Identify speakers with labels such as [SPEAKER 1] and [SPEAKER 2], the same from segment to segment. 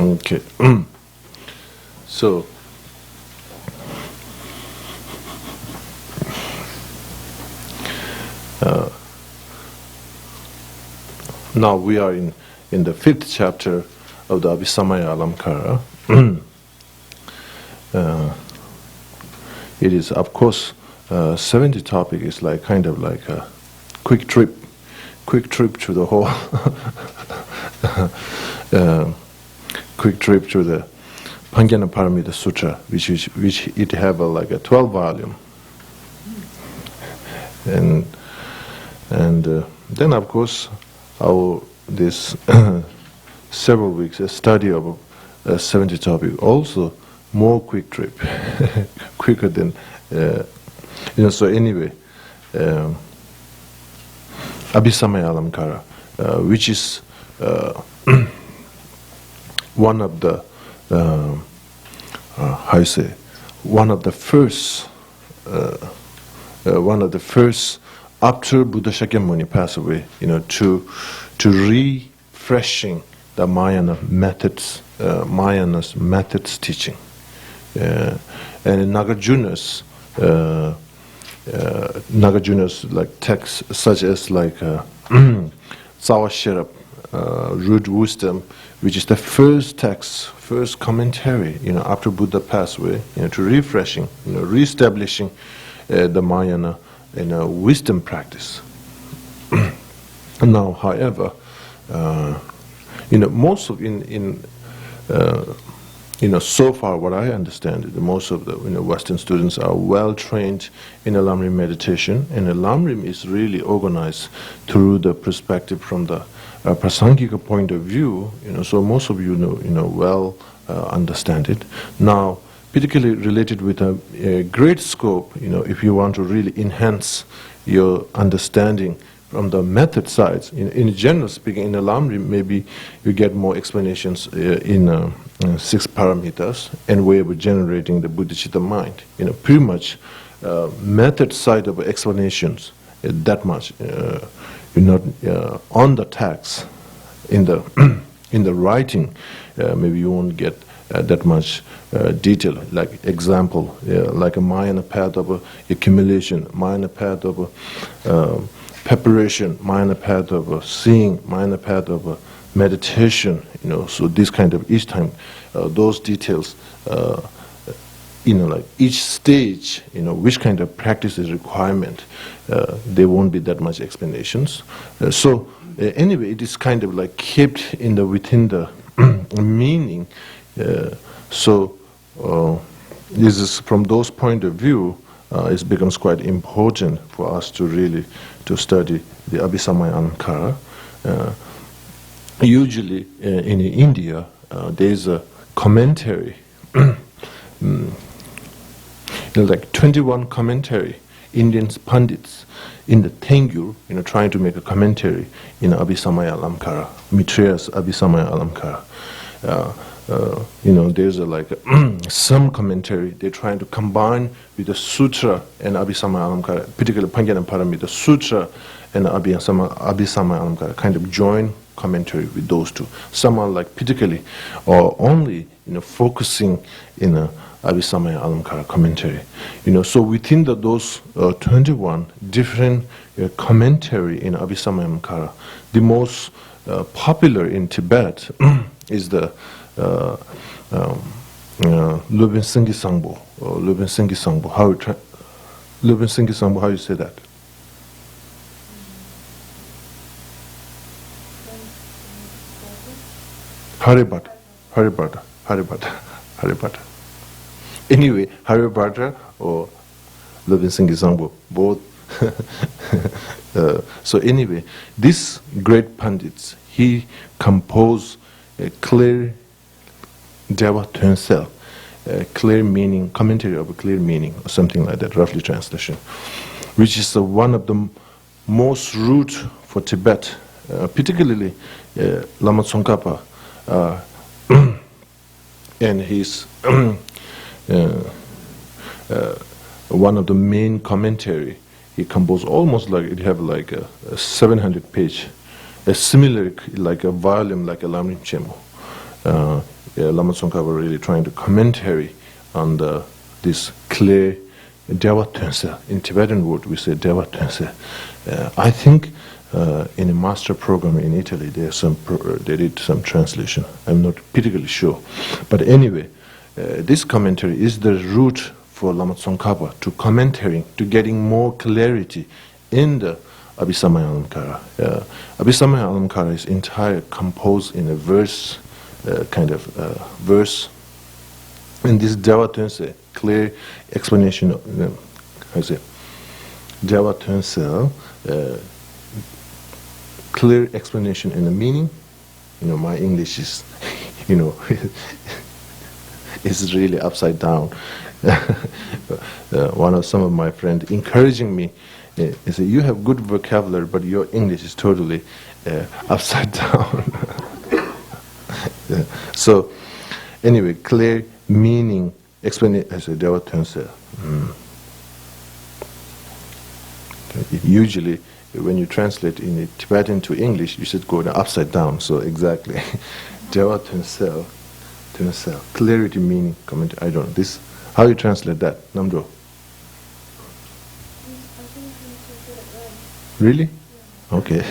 [SPEAKER 1] Okay. So, now we are in the 5th chapter of the Abhisamaya Alamkara. It is, of course, 70 topic is like kind of like a quick trip to the whole, quick trip to the Pangyana Paramita Sutra, which it have like a 12 volume, and then of course our this several weeks a study of 70 topic, also more quick trip, quicker than So anyway, Abhisamaya Alamkara, which is one of the how you say, one of the first after Buddha Shakyamuni passed away, to refreshing the Mahayana methods, Mahayana's methods teaching, and Nagarjuna's like texts such as like Zawashirap, Root Wisdom, which is the first text, first commentary, after Buddha passed away, to refreshing, reestablishing the Mahayana wisdom practice. Now, however, most of so far what I understand, most of the Western students are well trained in Lamrim meditation, and Lamrim is really organized through the perspective from the Prasangika point of view. So most of you well understand it. Now, particularly related with a great scope, if you want to really enhance your understanding from the method sides, in general speaking, in the Lamrim, maybe you get more explanations in 6 paramitas and way of generating the Buddhicitta mind. Pretty much method side of explanations, that much. You're not on the text, in the in the writing, maybe you won't get that much detail. Like example, like a Mahayana path of accumulation, Mahayana path of preparation, Mahayana path of seeing, Mahayana path of meditation. So this kind of each time, those details. Like each stage, which kind of practice is requirement, there won't be that much explanations. Anyway, it is kind of like kept within the meaning. This is from those point of view, it becomes quite important for us to really to study the Abhisamaya Alamkara. Usually in India, there is a commentary. Like 21 commentary, Indian Pandits in the Tengyur, trying to make a commentary in Abhisamaya Alamkara, Maitreya's Abhisamaya Alamkara. There's some commentary they're trying to combine with the Sutra and Abhisamaya Alamkara, particularly Pangyana Paramita Sutra and Abhisamaya Alamkara, kind of join commentary with those two. Some are like particularly or only focusing in a Abhisamaya Alamkara commentary. So within those 21 different commentary in Abhisamaya Alamkara, the most popular in Tibet is the Lubin Singhi Sangbo, or Lubin Singhi Sangbo. Lubin Singhi Sangbo, how you say that? Haribhata. Anyway, Haribhata or Lubin Singhi Sangbo, both. So anyway, this great Pandits, he composed a clear Deva to himself, a clear meaning, commentary of a clear meaning, or something like that, roughly translation, which is one of the most root for Tibet, particularly Lama Tsongkhapa and his one of the main commentary. He composed almost like it have like a 700 page, a similar like a volume like a Lamrim Chemo. Lama Tsongkhapa really trying to commentary on this clear Dewa Tense. In Tibetan word, we say Dewa Tense. I think in a master program in Italy, they did some translation. I'm not particularly sure. But anyway, this commentary is the route for Lama Tsongkhapa to commentating, to getting more clarity in the Abhisamaya Alamkara. Abhisamaya Alamkara is entire composed in a verse, verse. In this Dewa Tense, clear explanation of, how say, Dewa Tense, clear explanation in the meaning. My English is, is really upside down. Some of my friends encouraging me, they say, you have good vocabulary, but your English is totally upside down. So, anyway, clear meaning, explanation as a Dewa Tense. Usually, when you translate in Tibetan to English, you should go upside down. So exactly, Dewa Tense, clarity, meaning, comment. I don't know this. How you translate that, Namdo? Really? Okay.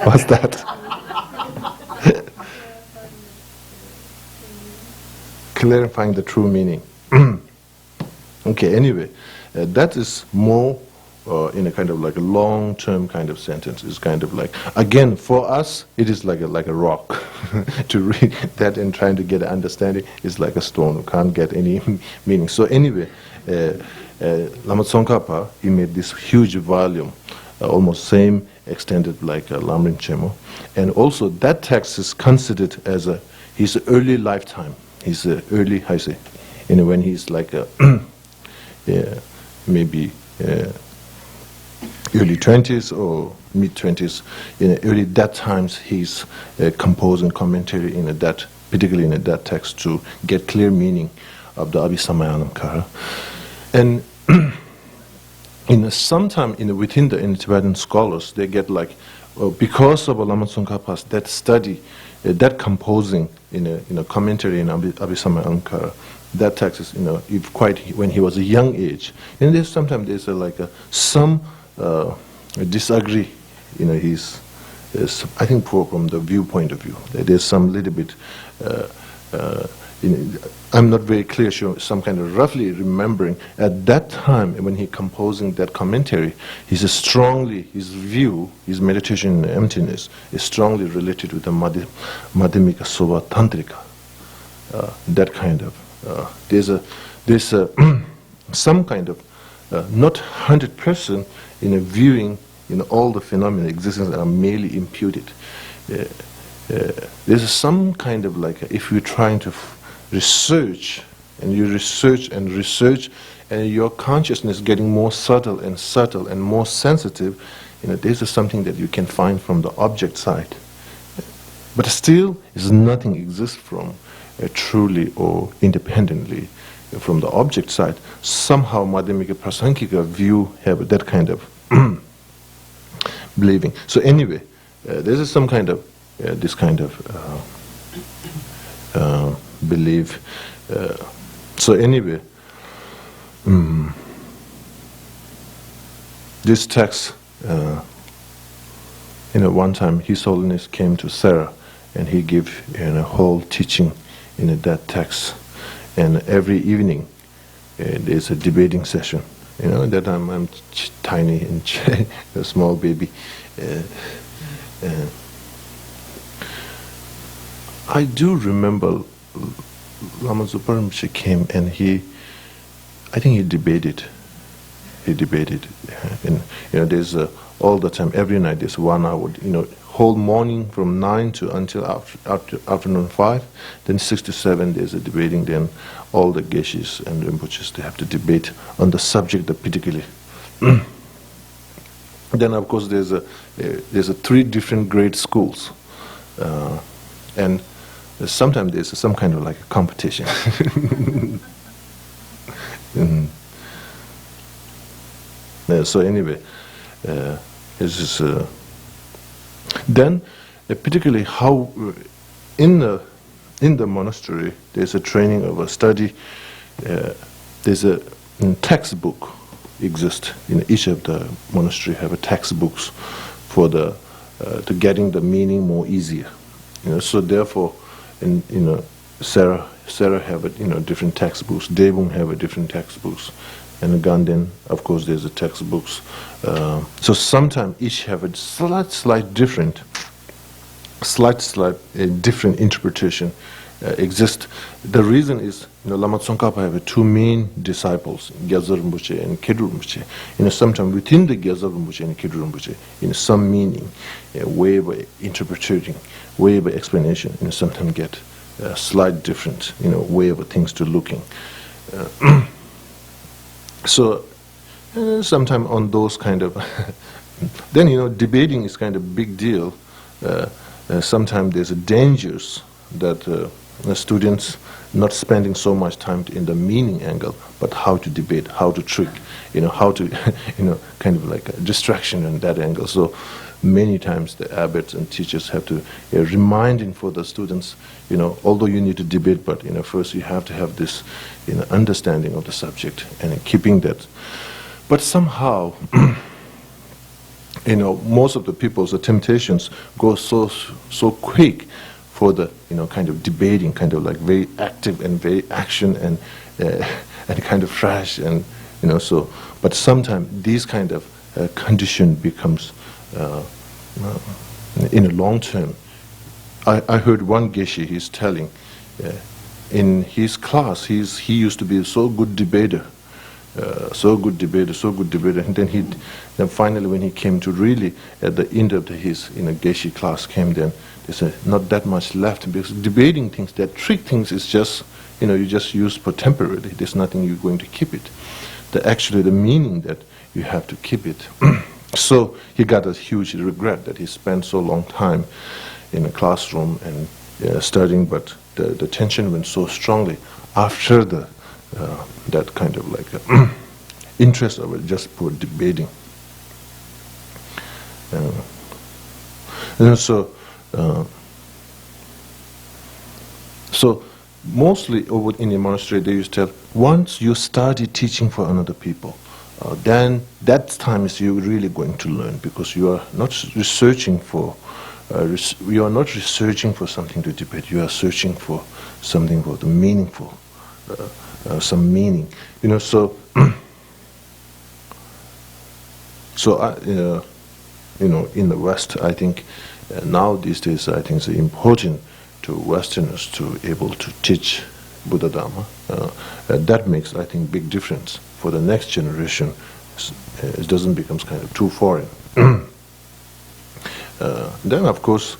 [SPEAKER 1] What's that? Clarifying the true meaning. Okay, anyway, that is more in a kind of like a long-term kind of sentence. It's kind of like, again, for us, it is like a rock. To read that and trying to get an understanding is like a stone. We can't get any meaning. So anyway, Lama Tsongkhapa, he made this huge volume, almost same extended like Lamrim Chemo. And also that text is considered as his early lifetime. His early, I say, when he's like maybe early 20s or mid 20s. Early that times he's composing commentary particularly in that text to get clear meaning of the Abhisamaya Alamkara. And sometime within the Tibetan scholars, they get like, because of Lama Tsongkhapa's that study, that composing in a commentary in Abhisamaya Alamkara, that text is when he was a young age, and sometimes there's some disagree. He's I think from the viewpoint of view, there's some little bit. I'm not very clear, sure, some kind of roughly remembering at that time when he composing that commentary, his view, his meditation in emptiness is strongly related with the Madhyamika Soba Tantrika. That kind of there's some kind of not 100% viewing all the phenomena existence are merely imputed. There's some kind of if you're trying to research, and you research and research, and your consciousness getting more subtle and more sensitive, this is something that you can find from the object side. But still, nothing exists from truly or independently from the object side. Somehow, Madhyamika Prasankika view have that kind of believing. So anyway, there's some kind of this kind of belief. So anyway, this text, one time His Holiness came to Sarah, and he gave a whole teaching in that text. And every evening, there's a debating session. That I'm tiny and a small baby. I do remember Lama Zopa Rinpoche came, and I think he debated. And there's all the time, every night there's 1 hour. Whole morning from 9 to until afternoon 5. Then 6 to 7 there's a debating. Then all the Geshis and Rinpoches, they have to debate on the subject particularly. Then of course there's 3 different grade schools, and sometimes there's some kind of a competition. So anyway, this is then particularly how in the in the monastery, there's a training of a study. There's a textbook exists in each of the monastery. Have a textbooks for the to getting the meaning more easier. So therefore, Sarah have a, different textbooks. Devung have a different textbooks, and Ganden, of course, there's a textbooks. So sometimes each have a slight different interpretation exist. The reason is, Lama Tsongkhapa have two main disciples, Gyaltsar Rinpoche and Kedru Rinpoche. Sometimes within the Gyaltsar Rinpoche and Kedru Rinpoche, some meaning, way of interpreting, way of explanation, sometimes get a slight different, way of things to looking. So sometimes on those kind of, then debating is kind of big deal. Sometimes there's a dangers that the students not spending so much time in the meaning angle, but how to debate, how to trick, how to, kind of like a distraction in that angle. So many times the abbots and teachers have to reminding for the students, although you need to debate, but first you have to have this, understanding of the subject and keeping that. But somehow, most of the people's temptations go so quick for the kind of debating, kind of like very active and very action and kind of fresh and so. But sometimes these kind of condition becomes in the long term. I heard one geshe, he's telling in his class he used to be so good debater. So good debater, and then finally when he came to really at the end of his geshe class came, then they said not that much left, because debating things, that trick things is just you just use for temporarily. There's nothing you're going to keep it. Actually the meaning that you have to keep it. So he got a huge regret that he spent so long time in a classroom and studying, but the tension went so strongly after that kind of like interest of it just for debating. And so mostly over in the monastery they used to tell, once you study teaching for another people, then that time is you really going to learn, because you are not researching for something to debate. You are searching for something for the meaningful. Some meaning, So, in the West, I think now these days, I think it's important to Westerners to able to teach Buddha Dharma. That makes, I think, big difference for the next generation. It doesn't become kind of too foreign. Then, of course,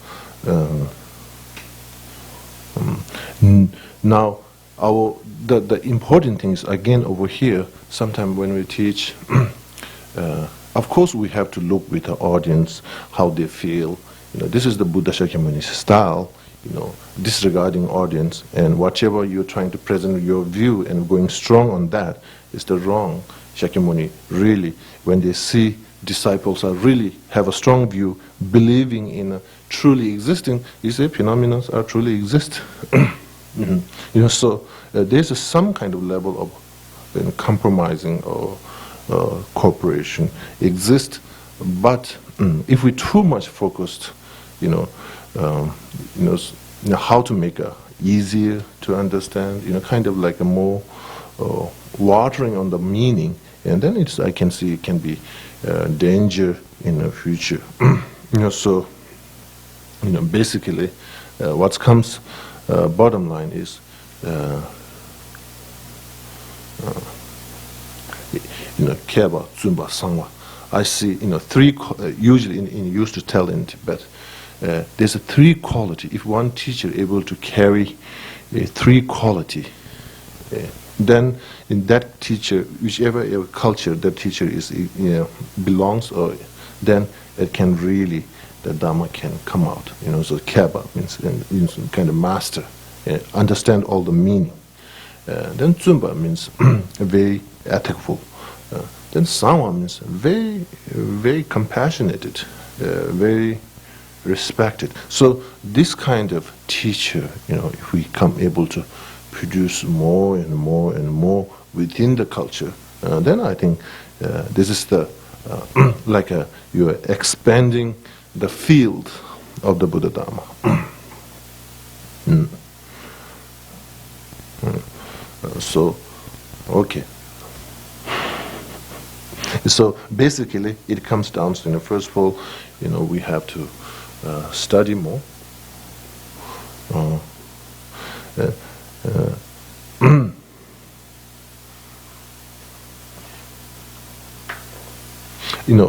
[SPEAKER 1] now. The important things again over here, sometimes when we teach, of course we have to look with the audience, how they feel. This is the Buddha Shakyamuni style, disregarding audience, and whatever you're trying to present your view and going strong on that is the wrong. Shakyamuni really, when they see disciples are really have a strong view, believing in truly existing, you say phenomena are truly exist. So there's some kind of level of compromising or cooperation exist, but if we too much focused, how to make it easier to understand, kind of like a more watering on the meaning, and then I can see it can be danger in the future. So basically, what comes. Bottom line is, Keba, Zumba, Sangwa. I see, three. Usually, used to tell in Tibet, there's a three quality. If one teacher able to carry a three quality, then in that teacher, whichever culture that teacher is, belongs, or then it can really. The Dharma can come out. So Keba means kind of master, understand all the meaning. Then Zumba means very ethical. Then Sangwa means very, very compassionate, very respected. So this kind of teacher, if we come able to produce more and more and more within the culture, then I think this is the you are expanding the field of the Buddha Dharma. So, okay. So basically, it comes down to, first of all, we have to study more.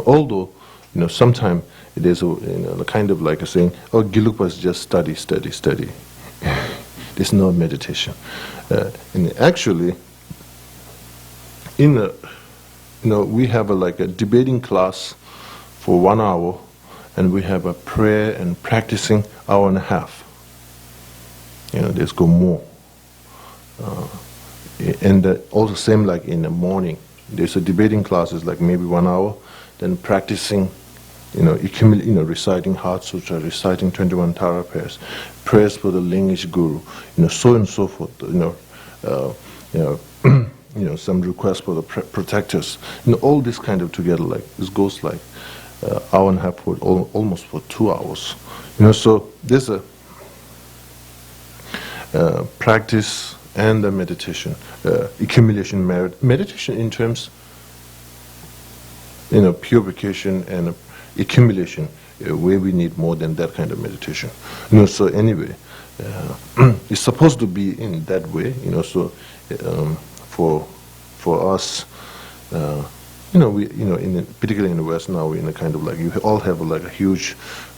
[SPEAKER 1] Although, sometimes it is a kind of like a saying, oh, Gelugpa is just study, study, study. There's no meditation. And actually, we have a debating class for 1 hour, and we have a prayer and practicing 1.5 hours. There's go more. And also same like in the morning. There's a debating class is like maybe 1 hour, then practicing, reciting Heart Sutra, reciting 21 Tara prayers for the lineage guru, so and so forth, some requests for the protectors, all this kind of together, like this goes like 1.5 hours for almost for 2 hours, so there's a practice and the meditation, accumulation merit, meditation in terms, purification and accumulation, where we need more than that kind of meditation. So anyway, it's supposed to be in that way, so for us, we, particularly in the West now, we're in a kind of like, you all have a huge,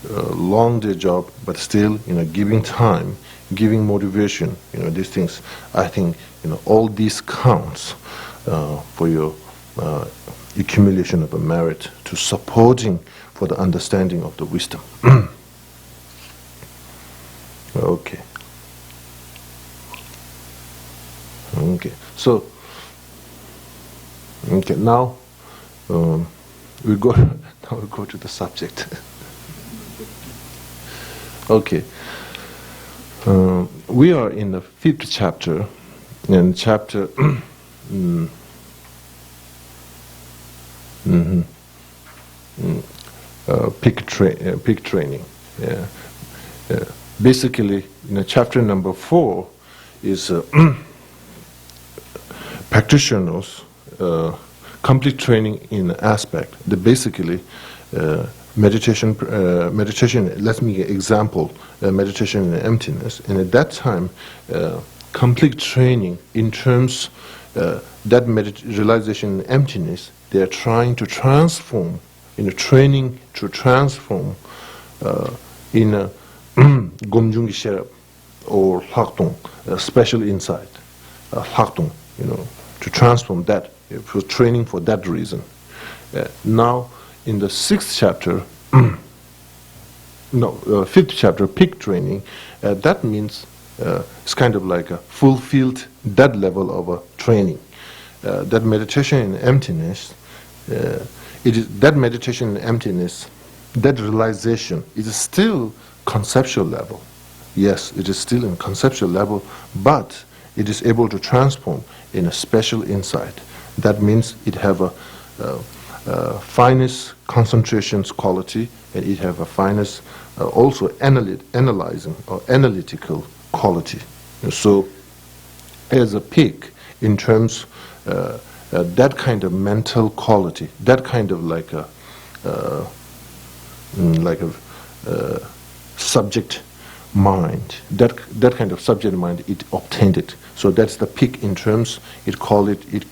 [SPEAKER 1] long day job, but still, giving time, giving motivation, these things, I think, all these counts for your accumulation of a merit to supporting for the understanding of the wisdom. Okay. Okay. So, okay, now we go to the subject. Okay. We are in the 5th chapter, and chapter peak training. Yeah. Basically, chapter number 4 is practitioners complete training in aspect. The basically meditation. Let me give example. Meditation in emptiness, and at that time, complete training in terms that realization in emptiness. They are trying to transform, training to transform in a gomjungi sherab or laktung, special insight, laktung, to transform that. It was training for that reason. Now, in the 6th chapter, 5th chapter, peak training, that means it's kind of like a fulfilled that level of a training. That meditation in emptiness, it is that meditation in emptiness, that realization, it is still conceptual level. Yes, it is still in conceptual level, but it is able to transform in a special insight. That means it have a finest concentrations quality, and it have a finest also analyzing or analytical quality. So, as a peak in terms that kind of mental quality, that kind of like a subject mind, that kind of subject mind, it obtained it. So that's the peak in terms, it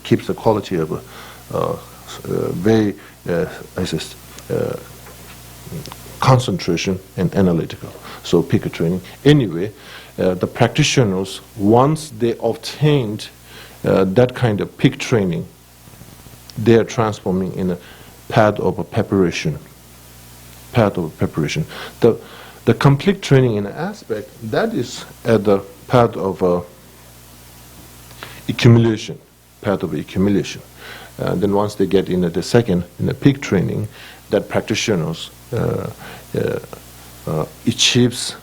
[SPEAKER 1] keeps the quality of a very, concentration and analytical. So peak training. Anyway, the practitioners, once they obtained that kind of peak training, they are transforming in a path of a preparation. Path of preparation. The complete training in aspect, that is at the path of accumulation, path of accumulation. Then once they get in the second, in the peak training, that practitioners achieves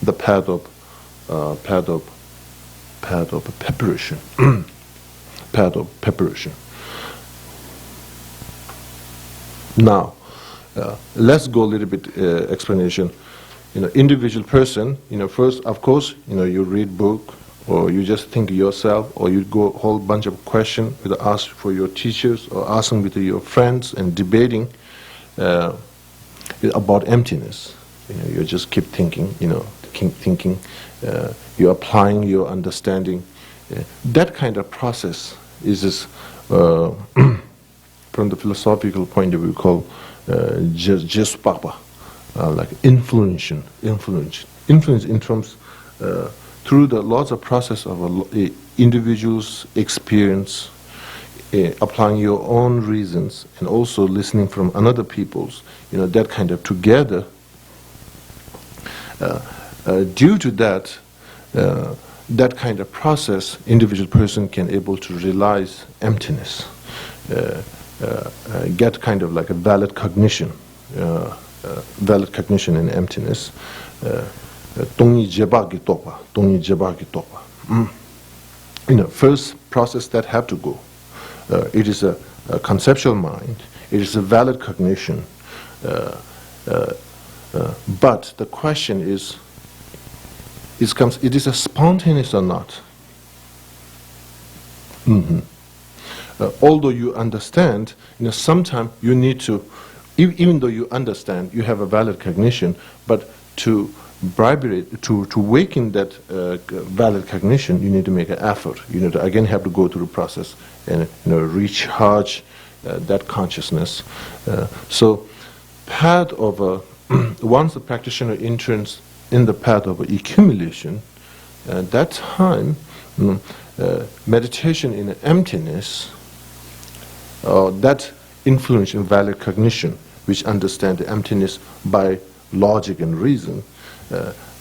[SPEAKER 1] the path of preparation. Path of preparation. Now, let's go a little bit explanation. Individual person. First, of course, you read book, or you just think yourself, or you go a whole bunch of questions, either ask for your teachers or asking with your friends and debating about emptiness. You just keep thinking. Thinking. You're applying your understanding. That kind of process is from the philosophical point of view, called just papa, like influence in terms through the lots of process of individuals' experience, applying your own reasons, and also listening from another people's. That kind of together. Due to that, that kind of process, individual person can able to realize emptiness. Get kind of like a valid cognition in emptiness. First process that have to go. It is a conceptual mind. It is a valid cognition. But the question is, it is a spontaneous or not? Although you understand, sometimes you need to, even though you understand, you have a valid cognition, but to vibrate, to waken that valid cognition, you need to make an effort. You need to again have to go through the process and recharge that consciousness. So, path of once the practitioner enters in the path of accumulation, at that time, meditation in emptiness, that influence in valid cognition, which understand the emptiness by logic and reason,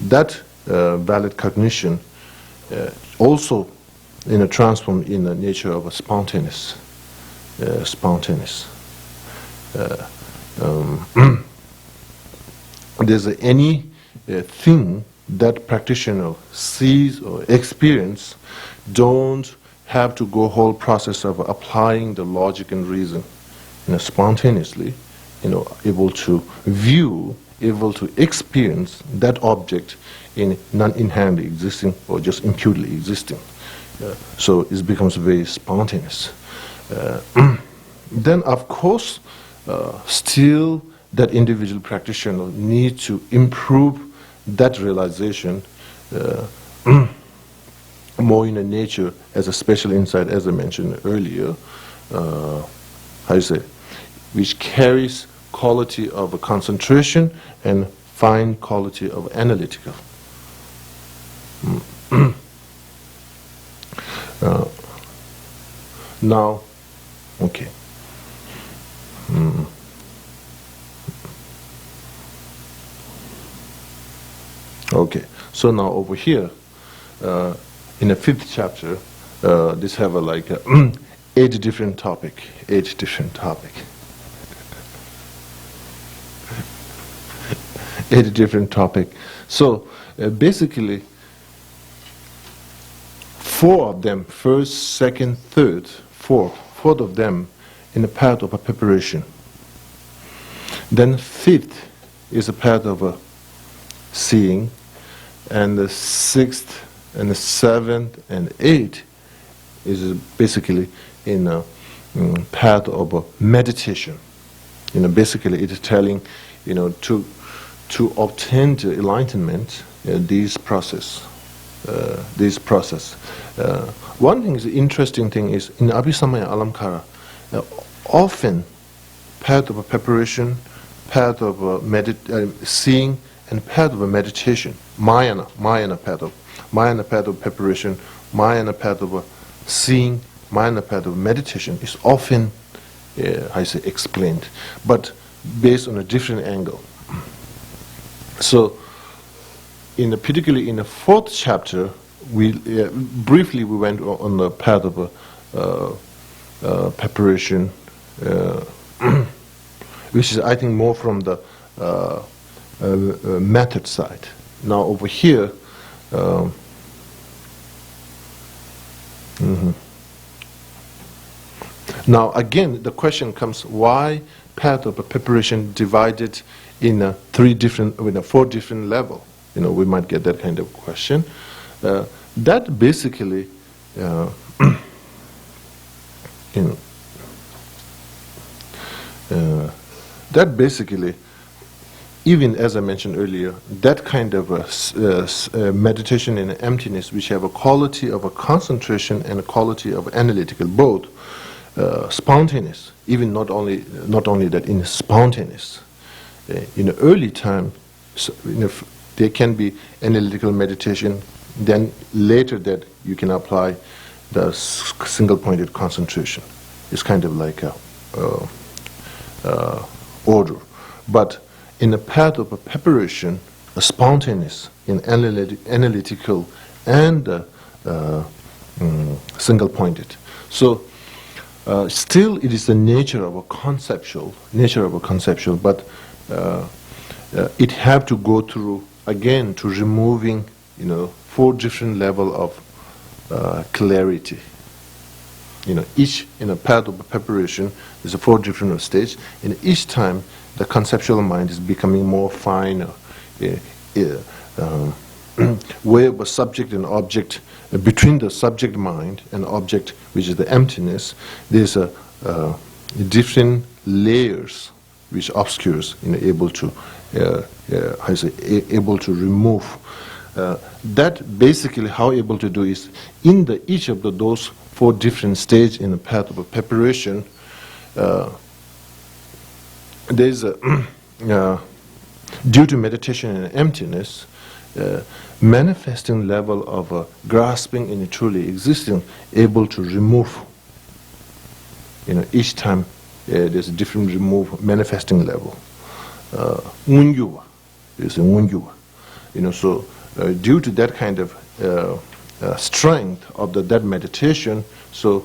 [SPEAKER 1] that valid cognition also transform in the nature of a spontaneous. There's any thing that practitioner sees or experience, don't have to go whole process of applying the logic and reason, spontaneously, able to view, able to experience that object in non-inherently existing or just imputedly existing. So it becomes very spontaneous. Then, of course, still that individual practitioner needs to improve that realization more in a nature as a special insight, as I mentioned earlier, which carries quality of a concentration and fine quality of analytical. Now, okay. Okay, so now over here, in the 5th chapter, this have a 8 different topic. So basically, 4 of them, first, second, third, fourth of them in the path of a preparation. Then 5th is a path of a seeing, and the 6th and the 7th and 8th is basically in a path of a meditation. Basically it is telling, to obtain the enlightenment, these process. One thing is, interesting thing is, in Abhisamaya Alamkara, often path of a preparation, path of a seeing, and path of a meditation, Mayana path of preparation, Mayana path of a seeing, Mayana path of meditation is often, explained, but based on a different angle. So, particularly in the 4th chapter, we briefly went on the path of a preparation, which is, I think, more from the method side. Now over here, now again the question comes: why path of preparation divided in four different level? We might get that kind of question. That basically, that basically, even as I mentioned earlier, that kind of meditation in emptiness, which have a quality of a concentration and a quality of analytical, both spontaneous. Even not only that, in spontaneous. In the early time, there can be analytical meditation. Then later that you can apply the single-pointed concentration. It's kind of like a order. But in the path of a preparation, a spontaneous in analytical and single-pointed. So still, it is the nature of a conceptual, but it have to go through again to removing, four different level of clarity. Each in a path of preparation is a four different stage, and each time the conceptual mind is becoming more finer, where the subject and object, between the subject mind and object, which is the emptiness, there's a different layers which obscures, able to able to remove. That basically how able to do is in each of those four different stages in the path of preparation. There's a due to meditation and emptiness, manifesting level of grasping in truly existing, able to remove. Each time there's a different manifesting level. Ngunyuwa is a ngunyuwa. So due to that kind of strength of that meditation, so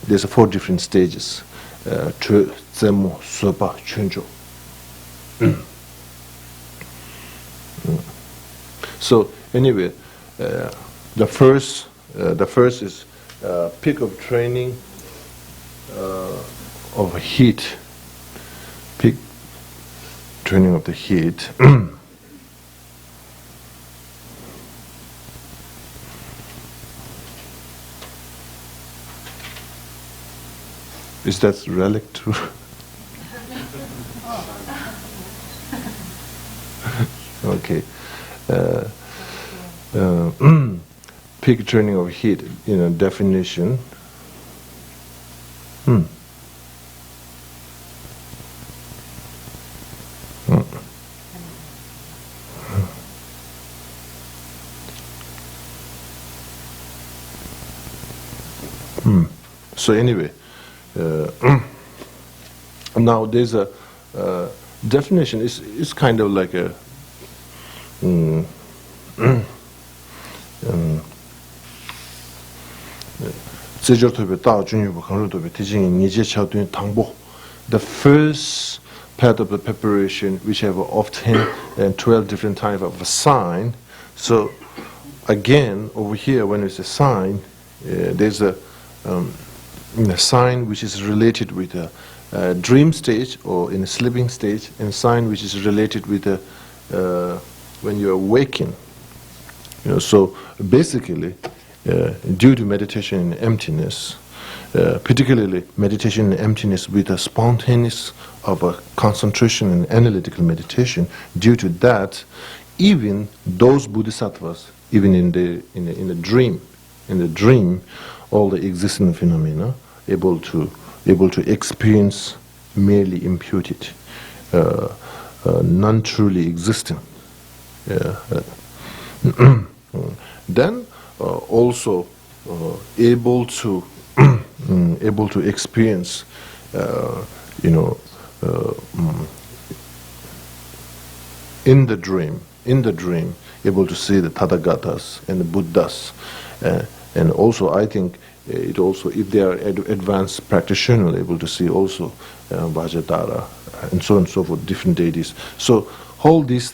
[SPEAKER 1] there's four different stages. Tu, Zemo, Sopa, Chunjo. So anyway, the first is peak of training of heat. Peak training of the heat. Is that relic true? Okay. Peak training of heat, definition. So anyway, now there's a definition. It's kind of like a the first part of the preparation, which have often 12 different types of a sign. So again, over here, when it's a sign, there's a sign which is related with a dream stage or in a sleeping stage, and sign which is related with when you're waking. So basically, due to meditation in emptiness, particularly meditation in emptiness with a spontaneous of a concentration and analytical meditation, due to that, even those bodhisattvas, even in the dream, all the existing phenomena able to experience merely imputed, non-truly existing. Then also able to experience, in the dream, able to see the Tathagatas and the Buddhas, and also I think it also, if they are advanced practitioners, able to see also Vajradhara and so on and so forth, different deities. So hold this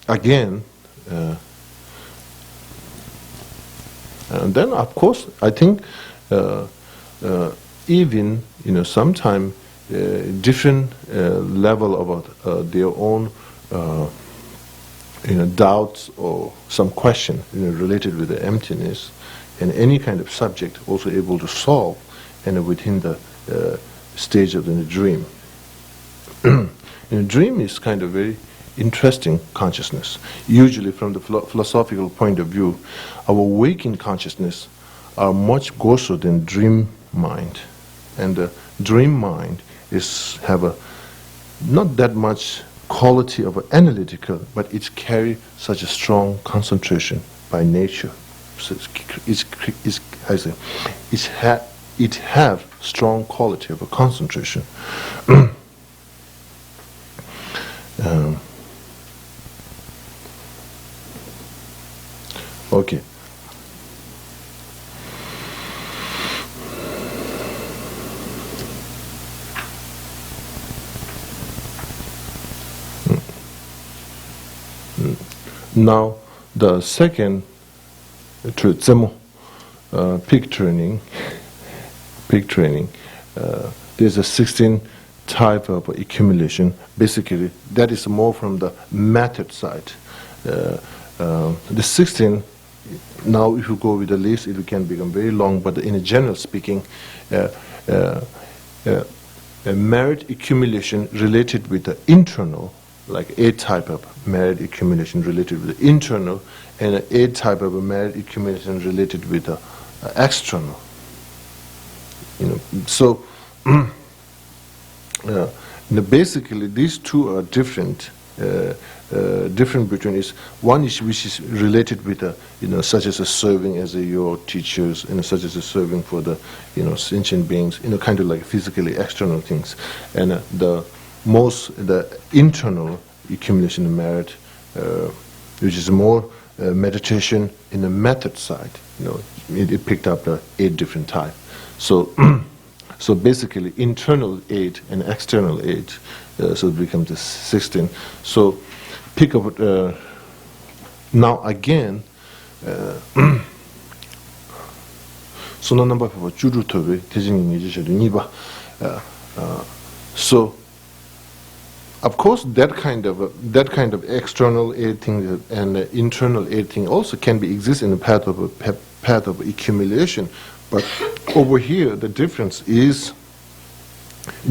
[SPEAKER 1] again, and then of course I think even sometime different level about their own doubts or some question related with the emptiness and any kind of subject also able to solve within the stage of the dream. Dream is kind of very interesting consciousness. Usually from the philosophical point of view, our waking consciousness are much grosser than dream mind. And the dream mind have a not that much quality of analytical, but it carry such a strong concentration by nature. So it have strong quality of a concentration. Okay. Now, the second truth, pig training. There's a 16 type of accumulation. Basically, that is more from the method side. The 16. Now, if you go with the list, it can become very long. But in a general speaking, a merit accumulation related with the internal, like a type of merit accumulation related with the internal, and a type of a merit accumulation related with the external. So basically these two are different. Different between is one is which is related with such as a serving as your teachers, such as a serving for the sentient beings, kind of like physically external things, and the internal accumulation of merit, which is more meditation in the method side. It picked up the 8 different type. So so basically internal 8 and external 8, so it becomes the 16. So pick up now again. So no number of juju tobe teaching niba. So of course that kind of external aid thing and internal aid thing also can be exist in the path of accumulation, but over here the difference is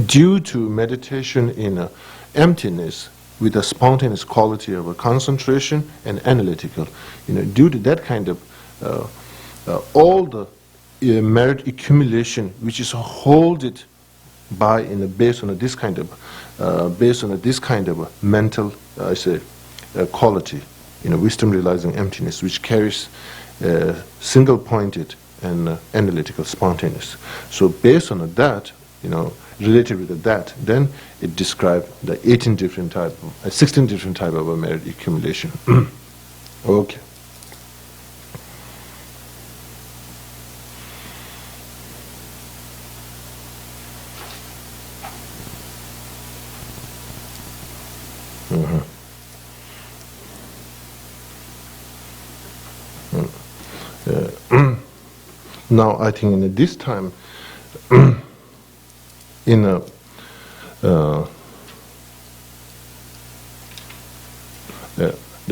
[SPEAKER 1] due to meditation in emptiness with a spontaneous quality of a concentration and analytical. Due to that kind of all the merit accumulation, which is holded by based on this kind of mental, quality, wisdom realizing emptiness, which carries single pointed and analytical spontaneous. So based on that, related with that, then it describes the 16 different type of a merit accumulation. Okay. Now I think in this time,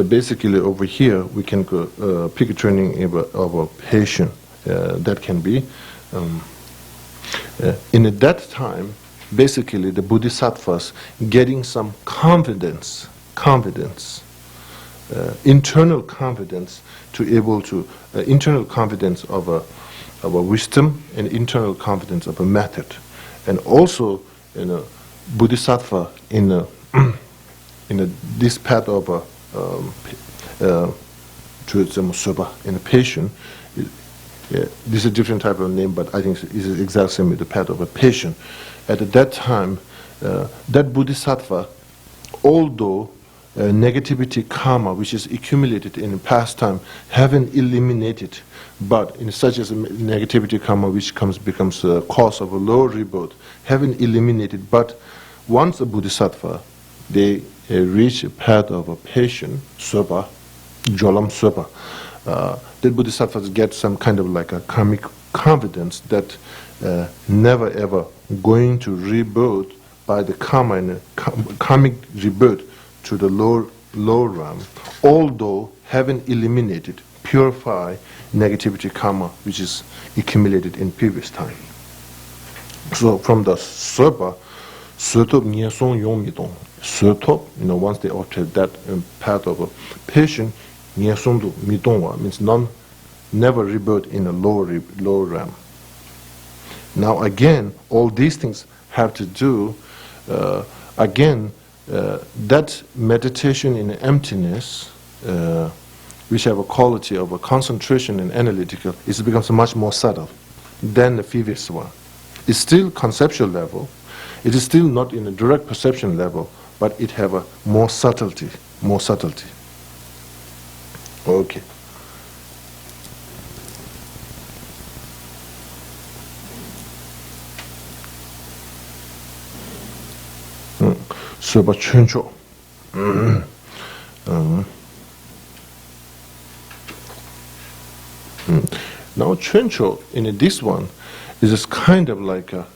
[SPEAKER 1] basically over here we can go pick training of a patient. That can be in that time. Basically, the bodhisattvas getting some confidence, internal confidence to able to internal confidence of a wisdom and internal confidence of a method, and also bodhisattva in this path of in a patient. This is a different type of name, but I think it's the exact same with the path of a patient. At that time, that bodhisattva, although negativity karma, which is accumulated in the past time, haven't eliminated, but in such as a negativity karma which becomes a cause of a lower rebirth, haven't eliminated, but once a bodhisattva, they reach a path of a patient, sopa, jolam sopa, the bodhisattvas get some kind of like a karmic confidence that never ever going to rebirth by the karma and karmic rebirth to the lower realm, although having eliminated, purify negativity karma which is accumulated in previous time. So from the sopa, sotop nyesong yong midong. Sotop, once they obtain that path of a patient, nyesong do midongwa means never rebirth in a lower realm. Now again, all these things have to do, that meditation in emptiness, which have a quality of a concentration and analytical, it becomes much more subtle than the previous one. It's still conceptual level, it is still not in a direct perception level, but it have a more subtlety. Okay. Soba chuncho. Now chuncho in this one is this kind of like a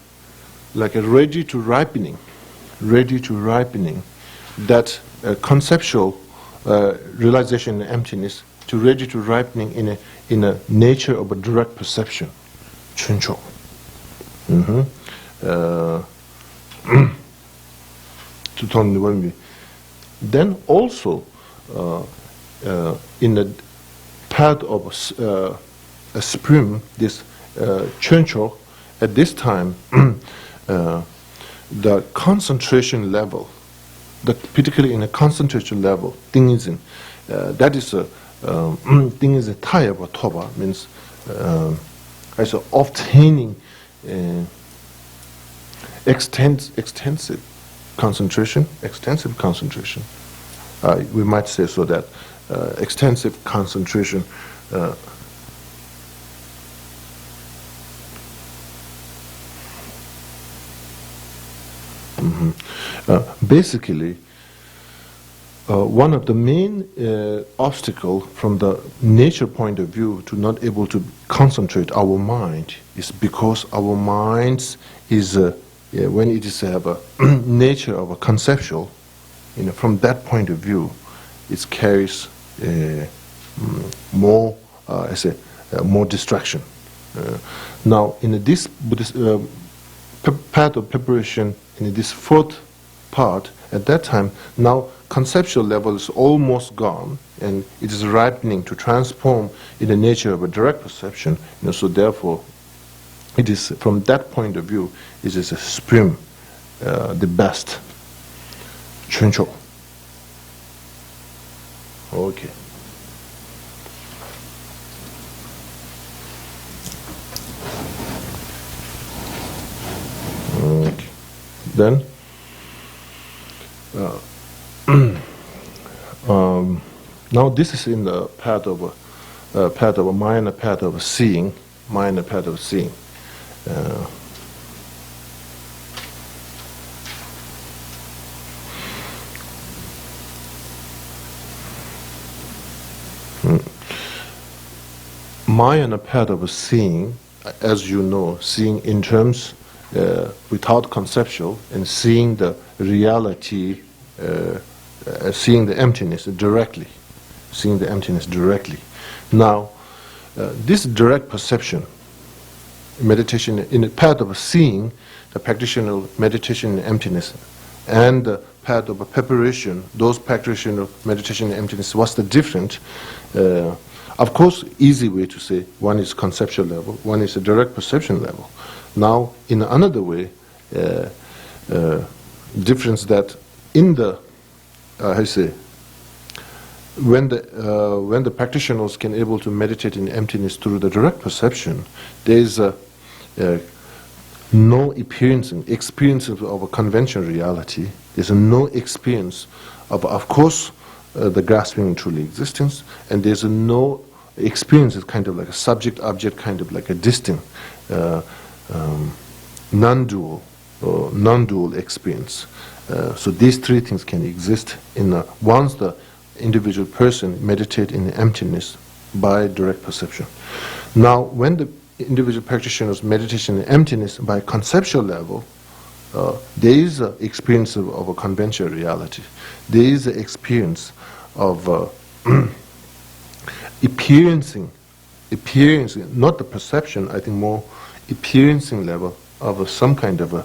[SPEAKER 1] ready to ripening, that conceptual realization in emptiness to ready to ripening in a nature of a direct perception. Chuncho. Then also in the path of a spring, this chuncho, at this time, the concentration level, particularly in a concentration level, thing is in, that is a thing is a tayaba toba means as obtaining extensive concentration. We might say so that extensive concentration. Basically, one of the main obstacle from the nature point of view to not able to concentrate our mind is because our minds is when it is have a nature of a conceptual, from that point of view, it carries more more distraction. Now in this Buddhist path of preparation, in this fourth part, at that time, now conceptual level is almost gone, and it is ripening to transform in the nature of a direct perception. So therefore, it is from that point of view, it is a supreme, the best. Chuncho. Okay. Okay. Then. Now this is in the path of a minor path of seeing, minor path of seeing, as you know, seeing in terms without conceptual, and seeing the reality, seeing the emptiness directly. Now, this direct perception, meditation in the path of seeing, the practitioner meditation in emptiness, and the path of preparation, those practitioner meditation in emptiness, what's the difference? Of course, easy way to say, one is conceptual level, one is a direct perception level. Now, in another way, difference that in the, when the practitioners can able to meditate in emptiness through the direct perception, there is no experience of a conventional reality. There's no experience of course, the grasping in truly existence, and there's no experience of kind of like a subject-object, kind of like a distinct, non-dual experience. So these three things can exist once the individual person meditate in emptiness by direct perception. Now, when the individual practitioner's meditation in emptiness by conceptual level, there is an experience of a conventional reality. There is an experience of experiencing, not the perception, I think more experiencing level of some kind of a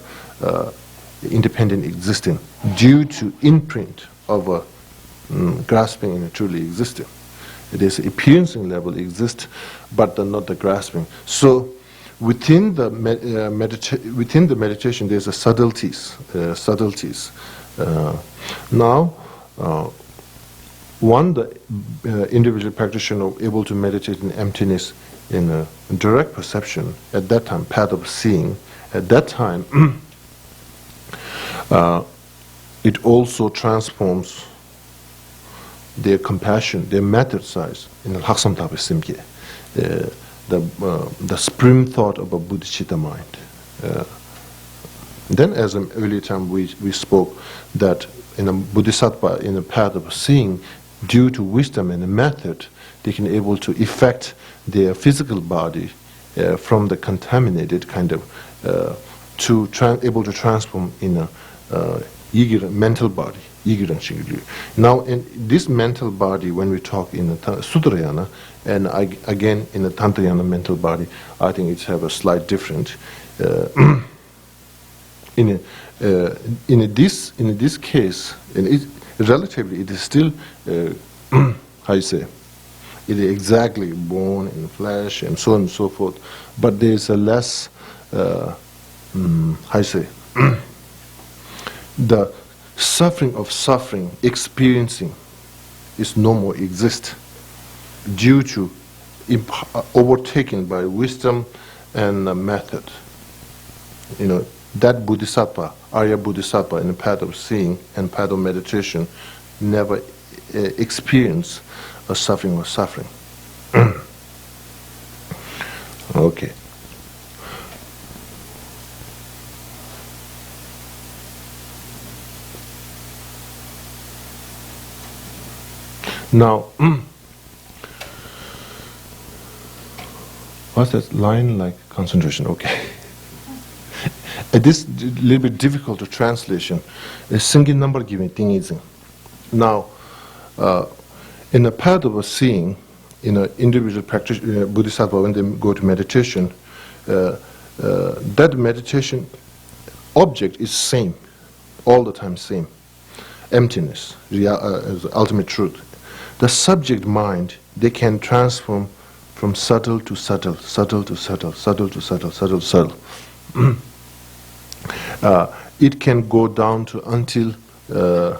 [SPEAKER 1] independent existing due to imprint of a grasping in a truly existing. It is experiencing level exists, but not the grasping. So within the meditation, there's a subtleties. Now, the individual practitioner able to meditate in emptiness in a direct perception at that time, path of seeing. At that time, it also transforms their compassion, their method size in Haksam Tabe Simke, the supreme thought of a bodhicitta mind. Then, as an earlier time, we spoke that in a bodhisattva, in a path of seeing, due to wisdom and a method, they can able to effect their physical body from the contaminated kind of able to transform in a mental body. Now, in this mental body, when we talk in the Sutrayana, and again in the Tantrayana mental body, I think it's have a slight different. In this case, relatively, it is still how you say, it is exactly born in flesh and so on and so forth. But there is a less how you say the suffering of suffering experiencing is no more exist due to overtaken by wisdom and method. That bodhisattva, Arya bodhisattva, in the path of seeing and path of meditation, never experience a suffering or suffering. Okay. Now, what's that line like? Concentration. Okay. This is a little bit difficult to translation. A single number giving thing is. Now, in the path of seeing, in an individual practitioner, bodhisattva, when they go to meditation, that meditation object is same, all the time same. Emptiness, ultimate truth. The subject mind, they can transform from subtle to subtle, subtle to subtle, subtle to subtle, subtle to subtle. It can go down to until the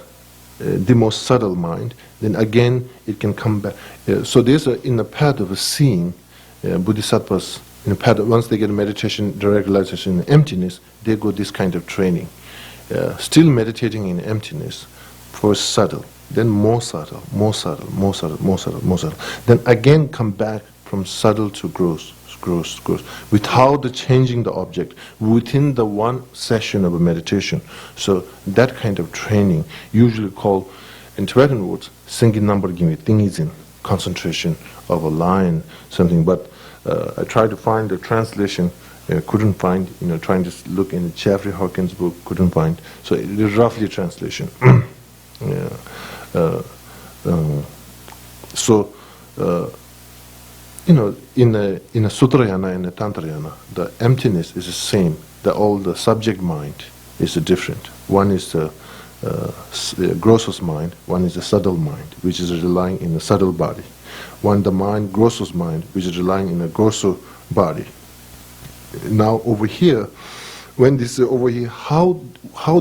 [SPEAKER 1] most subtle mind. Then again, it can come back. So there's in the path of seeing, bodhisattvas, in the path once they get a meditation, direct realization in emptiness, they go this kind of training. Still meditating in emptiness, first subtle, then more subtle, more subtle, more subtle, more subtle, more subtle. Then again come back from subtle to gross, gross, gross, without the changing the object within the one session of a meditation. So that kind of training, usually called in Tibetan words, Sengin number gimi, thingizin, concentration of a line, something. But I tried to find the translation, couldn't find, trying to look in Jeffrey Hawkins' book, couldn't find. So it is roughly a translation. In a Sutrayana and a Tantrayana, the emptiness is the same. All the subject mind is different. One is the grossest mind, one is the subtle mind, which is relying in the subtle body. One the grossest mind, which is relying in a grosser body. Now over here, when this over here, how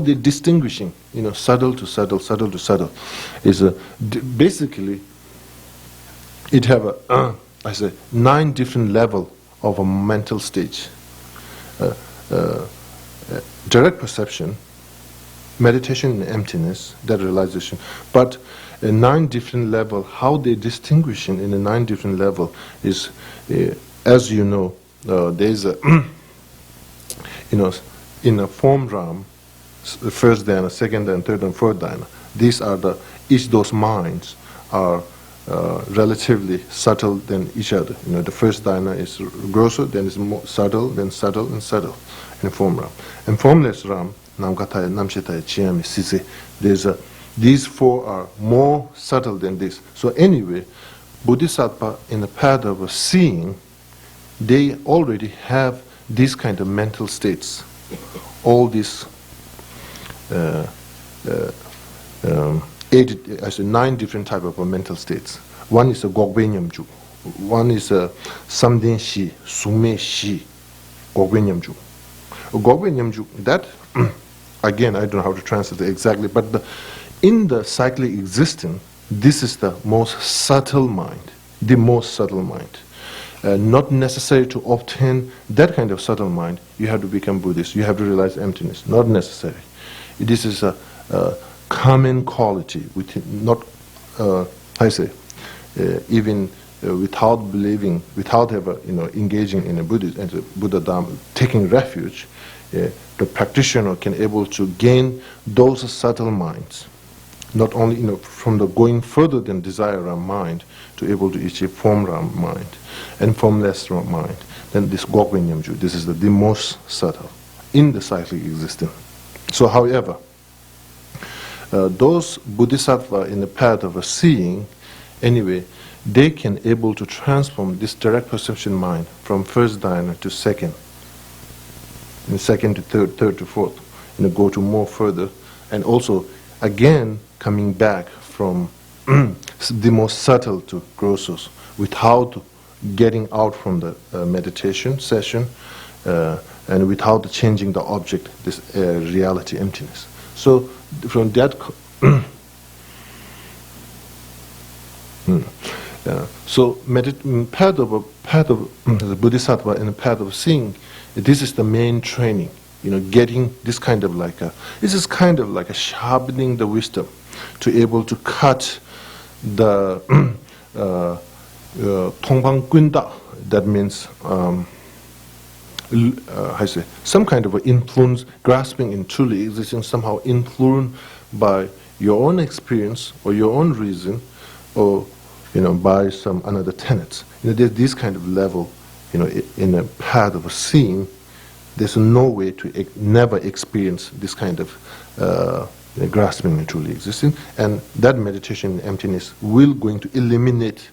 [SPEAKER 1] they're distinguishing, subtle to subtle, subtle to subtle, is basically it have I say 9 different level of a mental stage. Direct perception, meditation in emptiness, that realization. But a 9 different level, how they distinguishing in a 9 different level is, as you know, there's a, in a form realm, first dhyana, second and third and fourth dhyana. These are each those minds are relatively subtle than each other. The first dhyana is grosser, then is more subtle, then subtle and subtle in form Ram. And formless Ram, Namkataya, Namshetaya, Chiyami, Sisi, these four are more subtle than this. So anyway, Bodhisattva in the path of seeing, they already have these kind of mental states, all these 9 different type of mental states. One is a Gogbe Nyamju, one is a Samden Shi, Sume Shi, Gogbe Nyamju. Gogbe Nyamju, that, again, I don't know how to translate it exactly, but in the cyclic existence, this is the most subtle mind, the most subtle mind. Not necessary to obtain that kind of subtle mind, you have to become Buddhist, you have to realize emptiness, not necessary. This is a common quality, not, even without believing, without ever, engaging in a Buddhist and Buddha Dharma, taking refuge, the practitioner can able to gain those subtle minds, not only, from the going further than desire mind to able to achieve form mind and formless mind. Then this Gogwe Nyamju, this is the most subtle in the cyclic existence. So, however, those bodhisattva in the path of seeing, anyway, they can able to transform this direct perception mind from first dhyana to second, and second to third, third to fourth, go to more further, and also again coming back from the most subtle to grosses without getting out from the meditation session and without changing the object, this reality emptiness. So from that, so path of the bodhisattva and the path of seeing, this is the main training. Getting this kind of this is kind of like a sharpening the wisdom to able to cut the Tongbang Gunda. That means some kind of influence, grasping in truly existing, somehow influenced by your own experience or your own reason, or by some another tenets. There's this kind of level, in a path of seeing. There's no way to never experience this kind of grasping in truly existing, and that meditation in emptiness will going to eliminate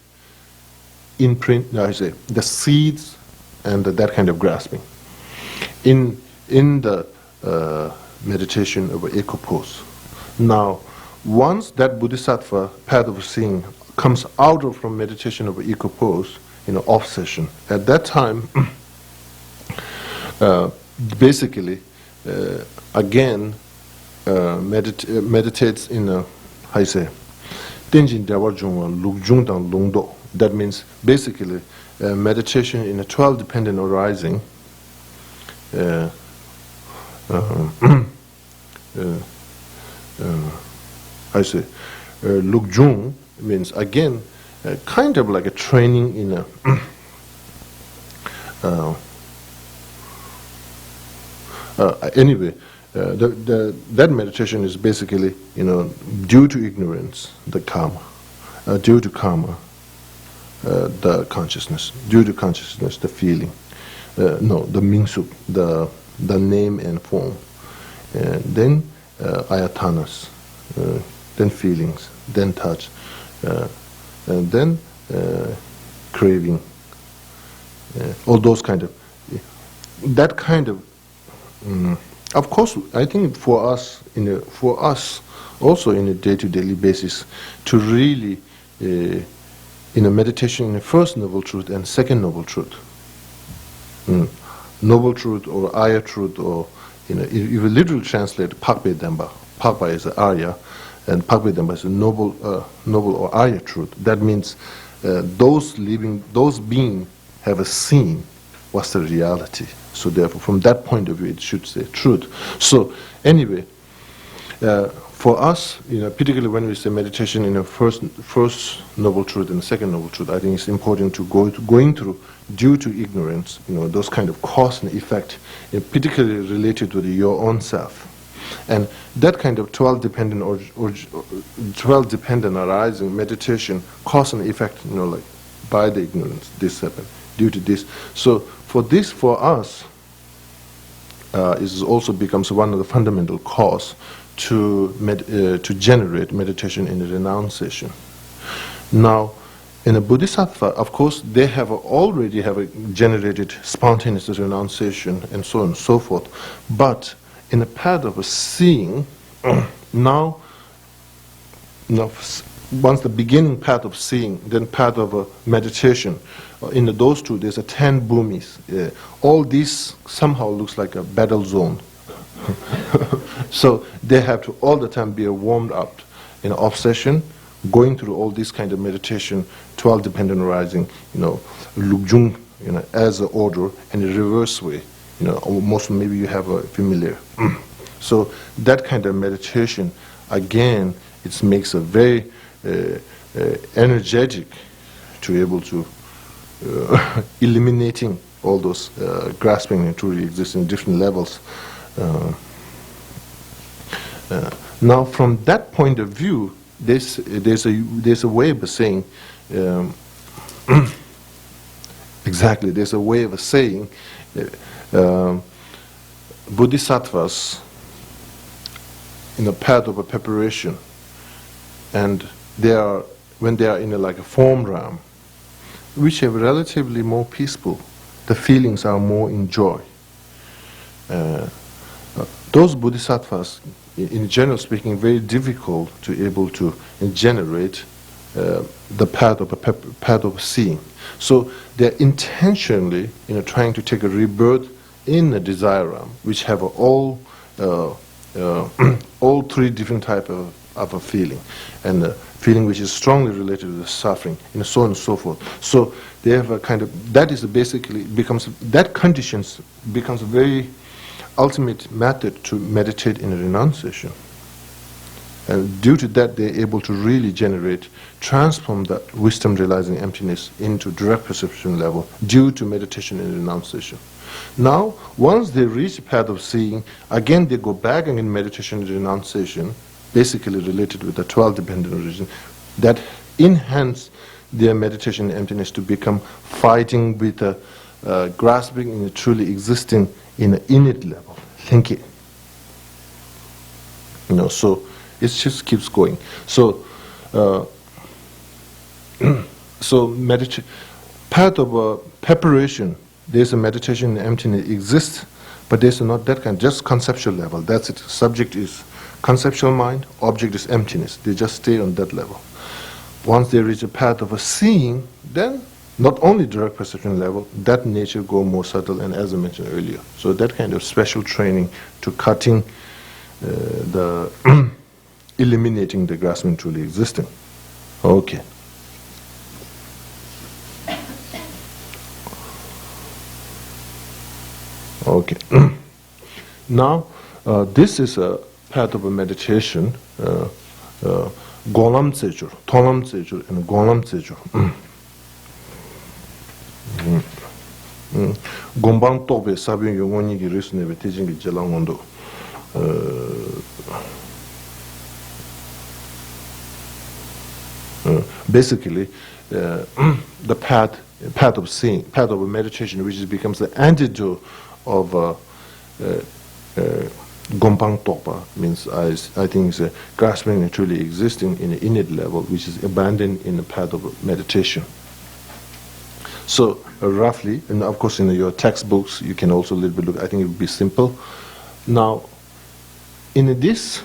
[SPEAKER 1] the seeds and that kind of grasping. In the meditation of eco-pose. Now, once that bodhisattva path of seeing comes out of from meditation of eco-pose, off session, at that time, basically, again, meditates in a, Tenjin Dawar Jungwa Lukjung Dang Lungdo. That means basically meditation in a 12 dependent arising. Lukjung means again kind of like a training in a anyway. That meditation is basically, due to ignorance, the karma, due to karma, the consciousness, due to consciousness, the feeling, the mingsuk, the name and form, and then ayatanas, then feelings, then touch, and then craving, all those kind of, that kind of. Of course, I think for us also in a day-to-day basis, to really, meditation in the first noble truth and second noble truth, noble truth or Arya truth, or if you literally translate Pakpe Demba, Pakpa is the Arya, and Pakpe Demba is a noble or Arya truth. That means those beings have seen what's the reality. So therefore, from that point of view, it should say truth. So anyway, for us, particularly when we say meditation in the first noble truth and the second noble truth, I think it's important to going through due to ignorance, those kind of cause and effect, particularly related to your own self. And that kind of 12 dependent or 12 dependent arising meditation cause and effect, like by the ignorance, this happened due to this. So for this, for us, it also becomes one of the fundamental cause to generate meditation in the renunciation. Now, in a bodhisattva, of course, they have already generated spontaneous renunciation and so on and so forth. But in a path of seeing, now, once the beginning path of seeing, then path of meditation, in those two, there's 10 bhumis. All this somehow looks like a battle zone. So they have to all the time be warmed up in obsession, going through all this kind of meditation, 12 dependent arising, lukjung, as an order, and a reverse way. Most maybe you have a familiar. So that kind of meditation, again, it makes a very energetic to be able to eliminating all those grasping and truly existing different levels. Now, from that point of view, there's a way of saying exactly. There's a way of saying bodhisattvas in a path of a preparation, and when they are in a form realm, which are relatively more peaceful, the feelings are more in joy. Those bodhisattvas, in general speaking, very difficult to able to generate the path of seeing. So they're intentionally, trying to take a rebirth in the desire realm, which have all three different type of a feeling, and a feeling which is strongly related to the suffering, and so on and so forth. So they have a kind of that conditions becomes a very ultimate method to meditate in a renunciation. And due to that, they're able to really transform that wisdom realizing emptiness into direct perception level due to meditation and renunciation. Now, once they reach the path of seeing, again they go back in meditation and renunciation, basically related with the 12 dependent origin, that enhance their meditation and emptiness to become fighting with the grasping and truly existing in an innate level, thinking. So it just keeps going. So, part of preparation, there's a meditation and emptiness exists, but there's not that kind, just conceptual level. That's it. Subject is conceptual mind, object is emptiness. They just stay on that level. Once they reach a path of a seeing, then not only direct perception level, that nature go more subtle, and as I mentioned earlier. So that kind of special training to cutting the eliminating the grasping truly existing. Okay. Okay. Now, this is a path of a meditation, Golam Tsechur, Tolam Tsechur, and Golam Tsechur. Gombang Tobe Sabin Yongoni Girisneve teaching Jalangondo. Basically, the path of seeing, path of meditation, which becomes the antidote of Gompang Topa, means I think it's grasping and truly existing in the innate level, which is abandoned in the path of meditation. So roughly, and of course in your textbooks, you can also a little bit look, I think it would be simple. Now, in this,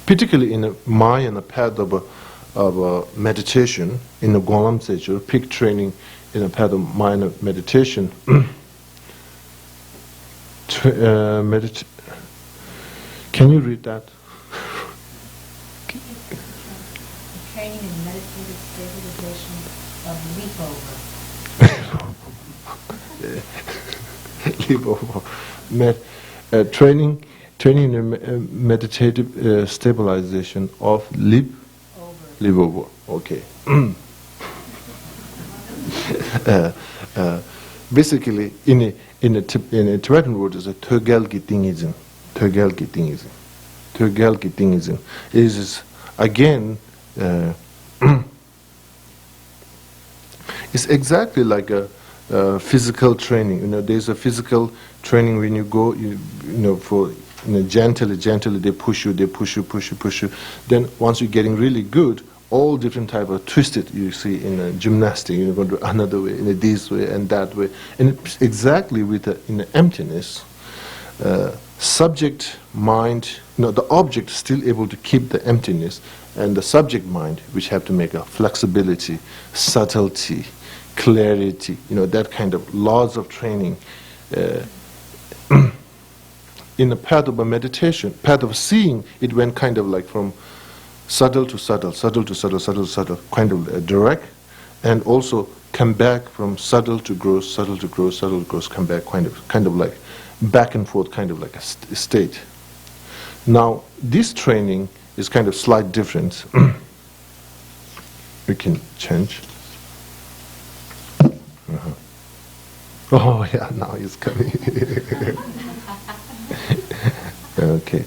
[SPEAKER 1] particularly in the Maya and the path of meditation, in the Golam Tsechur, peak training in the path of Maya meditation, can you read that?
[SPEAKER 2] Training in meditative stabilization of
[SPEAKER 1] leap over. Training in meditative stabilization of leap over. Okay. Basically, in a Tibetan word, is a Tögel Gittingizm. Tögel Gittingizm. Turgelki thing is again, it's exactly like a physical training. You know, there's a physical training when you go, gently they push you, push you. Then once you're getting really good, all different type of twisted you see in gymnastics. You go to another way, in this way and that way, and it's exactly with in the emptiness. Subject mind, the object is still able to keep the emptiness, and the subject mind, which have to make a flexibility, subtlety, clarity, that kind of laws of training. In the path of a meditation, path of seeing, it went kind of like from subtle to subtle, subtle to subtle, subtle to subtle, kind of direct, and also come back from subtle to gross, subtle to gross, subtle to gross, come back, kind of like back and forth, kind of like a state. Now, this training is kind of slight difference. We can change. Oh yeah, now it's coming. Okay.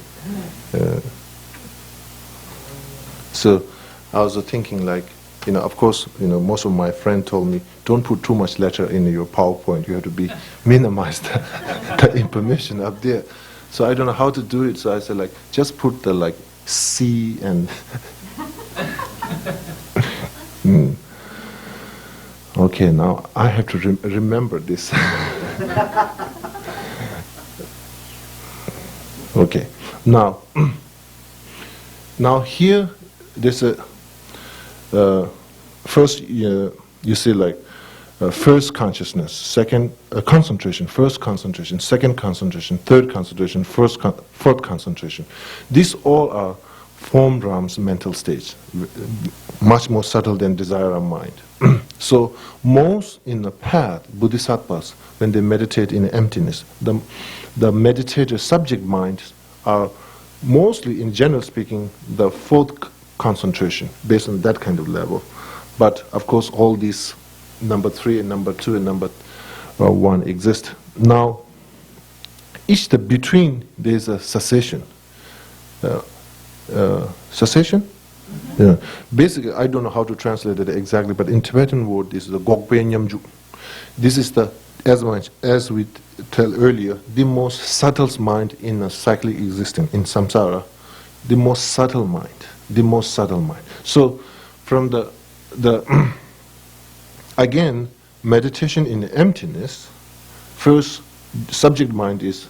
[SPEAKER 1] So I was thinking like, of course, most of my friends told me, don't put too much letter in your PowerPoint. You have to minimize the information up there. So I don't know how to do it. So I said, like, just put the like C and. Okay, now I have to remember this. Okay, now here there's a first you see like first consciousness, second concentration, first concentration, second concentration, third concentration, fourth concentration. These all are form drums mental states, much more subtle than desire of mind. So most in the path, bodhisattvas, when they meditate in emptiness, the meditator subject minds are mostly, in general speaking, the fourth concentration, based on that kind of level. But of course, all these number 3 and number 2 and number 1 exist. Now, each step between there's a cessation. Cessation? Yeah. Basically, I don't know how to translate it exactly, but in Tibetan word, this is the Gokpe Nyamju. This is the, as we tell earlier, the most subtle mind in a cyclic existence, in samsara, the most subtle mind, the most subtle mind. So, from the again, meditation in the emptiness, first subject mind is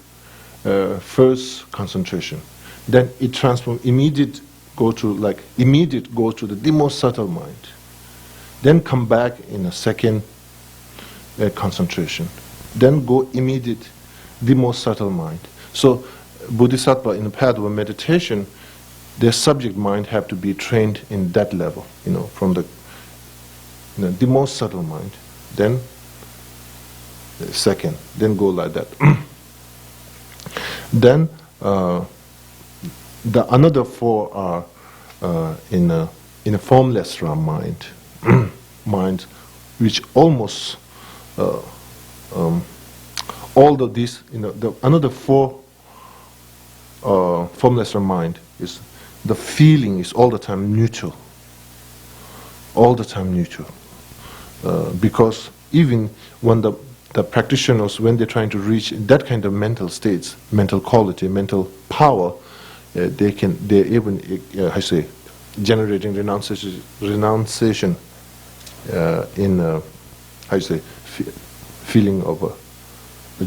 [SPEAKER 1] first concentration. Then it transforms, immediate go to the most subtle mind. Then come back in a second concentration. Then go immediate, the most subtle mind. So bodhisattva in the path of meditation, their subject mind have to be trained in that level, from the most subtle mind. Then the second, then go like that. Then the another 4 are in a formless mind, mind, which almost all of these, the another 4 formless mind is the feeling is all the time neutral, all the time neutral, because even when the practitioners, when they're trying to reach that kind of mental states, mental quality, mental power, they're even, generating renunciation in, feeling of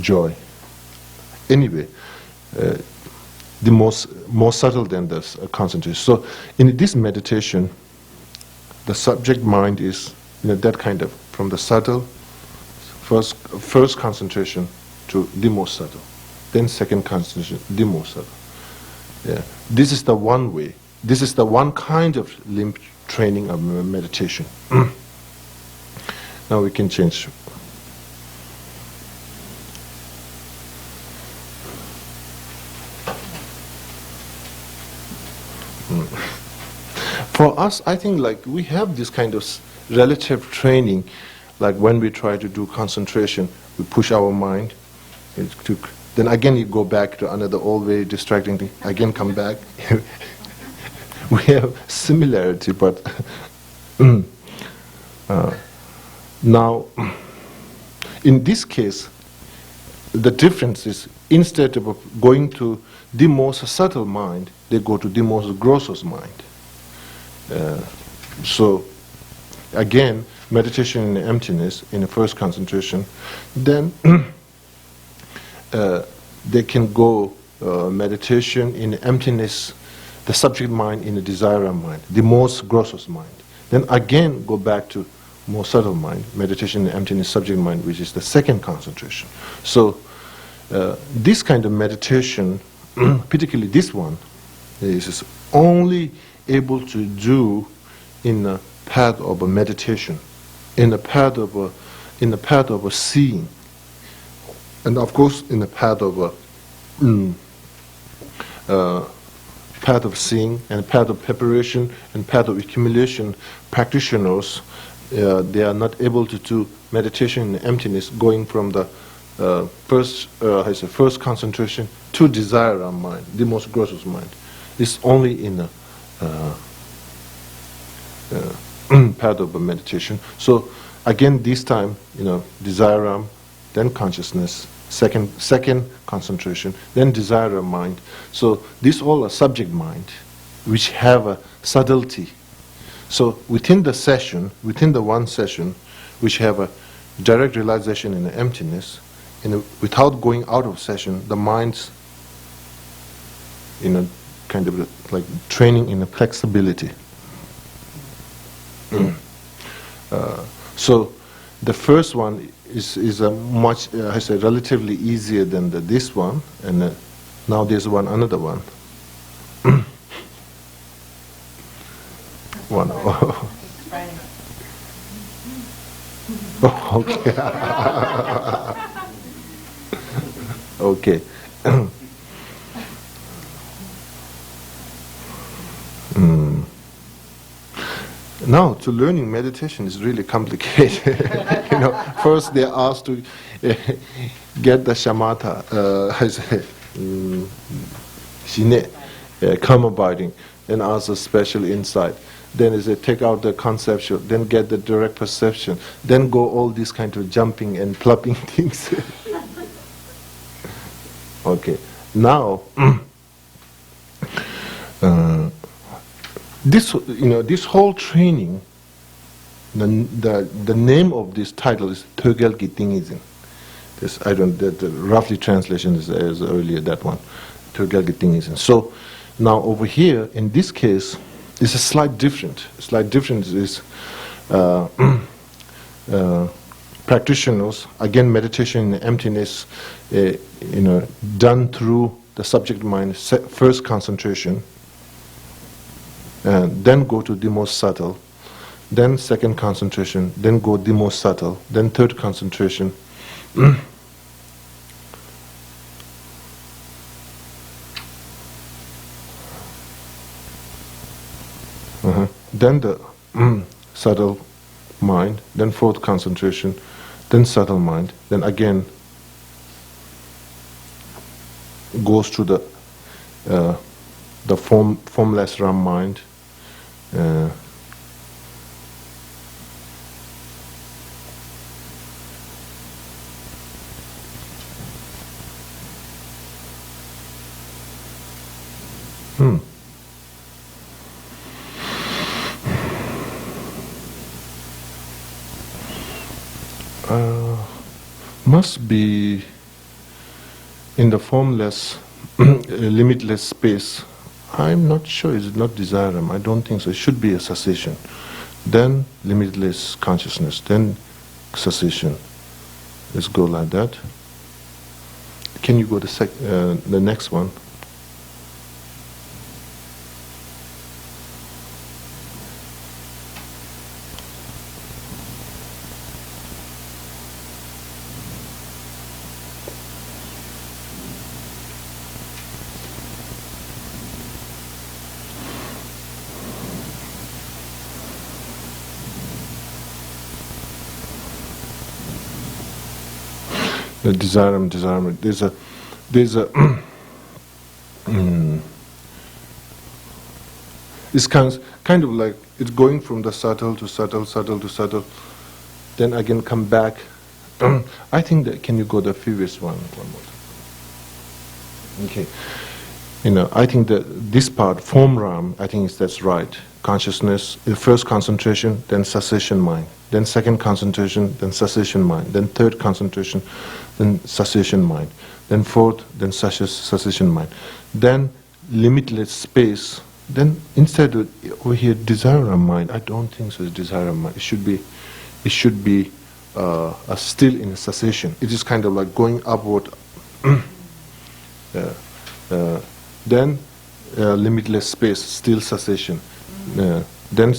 [SPEAKER 1] joy. Anyway, the more subtle than this concentration. So in this meditation, the subject mind is, that kind of, from the subtle, first concentration to the most subtle, then second concentration, the most subtle. Yeah. This is the one way. This is the one kind of limb training of meditation. Now we can change. For us, I think like we have this kind of relative training, like when we try to do concentration, we push our mind to Then again you go back to another always distracting thing. Again come back. We have similarity, but now in this case, the difference is instead of going to the most subtle mind, they go to the most gross mind. So again, meditation in the emptiness, in the first concentration, then they can go meditation in the emptiness, the subject mind in the desire mind, the most grossest mind. Then again go back to more subtle mind, meditation in the emptiness, subject mind, which is the second concentration. So this kind of meditation, particularly this one, is only able to do in the path of a meditation, in the path of a seeing, and of course in the path of seeing and path of preparation and path of accumulation. Practitioners, they are not able to do meditation in emptiness, going from the first concentration to desire mind, the most grossest mind. It's only in the path of a meditation. So again, this time, desire, then consciousness, second concentration, then desire mind. So these all are subject mind, which have a subtlety. So within the session, within the one session, which have a direct realization in the emptiness, without going out of session, the mind's kind of like training in the flexibility. So the first one is a much, I say, relatively easier than this one, and now there's another one. One. Oh, okay. Okay. Now, to learning meditation is really complicated. First they are asked to get the shamatha, calm abiding, then ask a special insight. Then is it take out the conceptual, then get the direct perception, then go all these kind of jumping and plopping things. Okay, now this whole training, the name of this title is Tögel Gitingizin. This the roughly translation is as earlier that one, Tögel Gitingizin. So now over here in this case, it's a slight difference. Slight difference is practitioners, again meditation in emptiness, done through the subject mind, first concentration, and then go to the most subtle, then second concentration, then go the most subtle, then third concentration. Then the subtle mind, then fourth concentration, then subtle mind, then again goes to the formless Ram mind. Must be in the formless, limitless space. I'm not sure. It's not desirum. I don't think so. It should be a cessation. Then limitless consciousness. Then cessation. Let's go like that. Can you go to the next one? The desirum. There's a there's a it's kind of like it's going from the subtle to subtle, subtle to subtle, then again come back. I think that, can you go the previous one more time? Okay. I think that this part, form ram, I think that's right. Consciousness, first concentration, then cessation mind, then second concentration, then cessation mind, then third concentration, then cessation mind, then fourth, then cessation mind, then limitless space, then instead of over here desire mind. I don't think so. It's desire mind. It should be still in a cessation. It is kind of like going upward. Then limitless space, still cessation. Then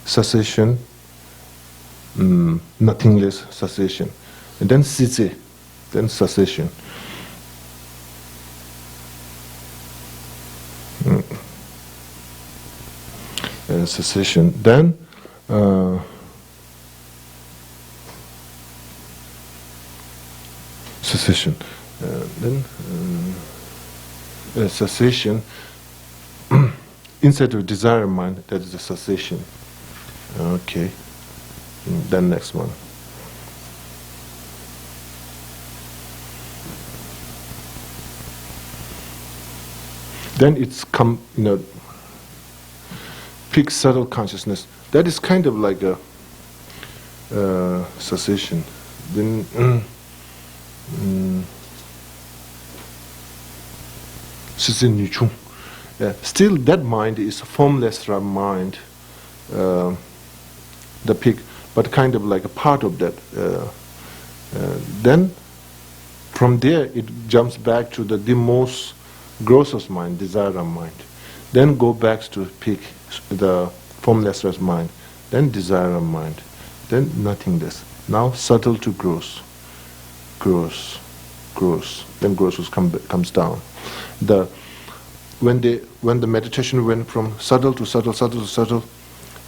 [SPEAKER 1] cessation, nothingness cessation. And then sitze, then cessation. Cessation. Then cessation. Then cessation. Instead of desire mind, that is a cessation. Okay. Then next one. Then it's peak subtle consciousness. That is kind of like a cessation. Then still that mind is a formless mind, the peak, but kind of like a part of that. Then from there it jumps back to the most grossest mind, desire mind. Then go back to peak, the formless mind. Then desire mind. Then nothingness. Now subtle to gross. Gross. Then gross comes down. When the meditation went from subtle to subtle, subtle to subtle,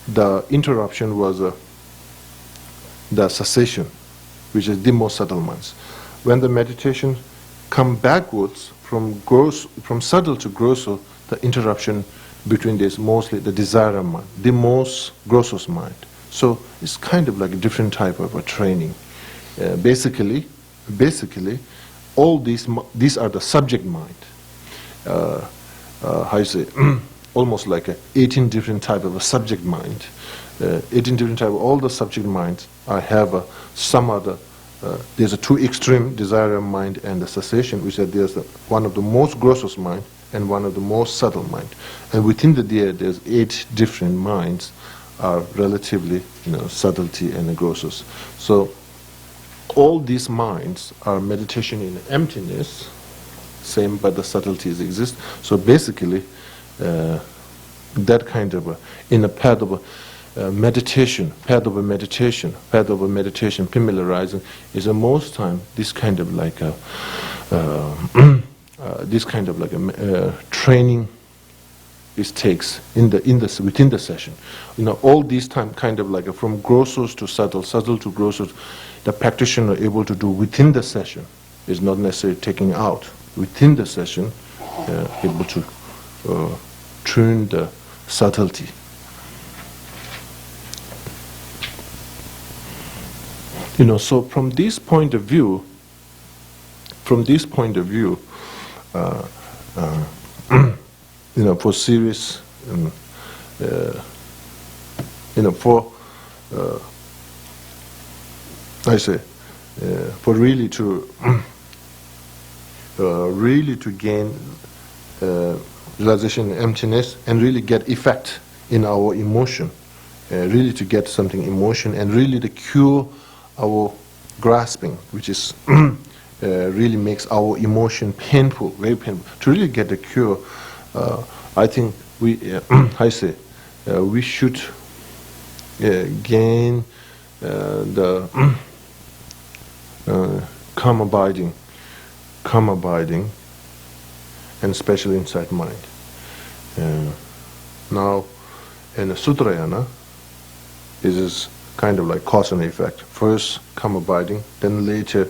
[SPEAKER 1] the interruption was the cessation, which is the most subtle minds. When the meditation come backwards from subtle to grosser, the interruption between this mostly the desire mind, the most grossest mind. So it's kind of like a different type of a training. Basically, all these are the subject mind. How you say, almost like 18 different type of a subject mind. 18 different type of all the subject minds. I have some other. There's a two extreme desire mind and the cessation, which is there's one of the most grossest mind and one of the most subtle mind. And within there's 8 different minds are relatively subtlety and grossest. So all these minds are meditation in emptiness. Same, but the subtleties exist. So basically, that kind of in a path of meditation, familiarizing is most time this kind of like training. It takes within the session. All these time kind of like from grossos to subtle to grossos, the practitioner able to do within the session is not necessarily taking out. Within the session, able to tune the subtlety. So from this point of view, for serious, for really to gain realization emptiness and really get effect in our emotion, really to get something emotion and really to cure our grasping, which is really makes our emotion painful, very painful. To really get the cure, I think we should gain the calm abiding, and especially inside mind. Now, in the Sutrayana, it is kind of like cause and effect. First, calm abiding, then later,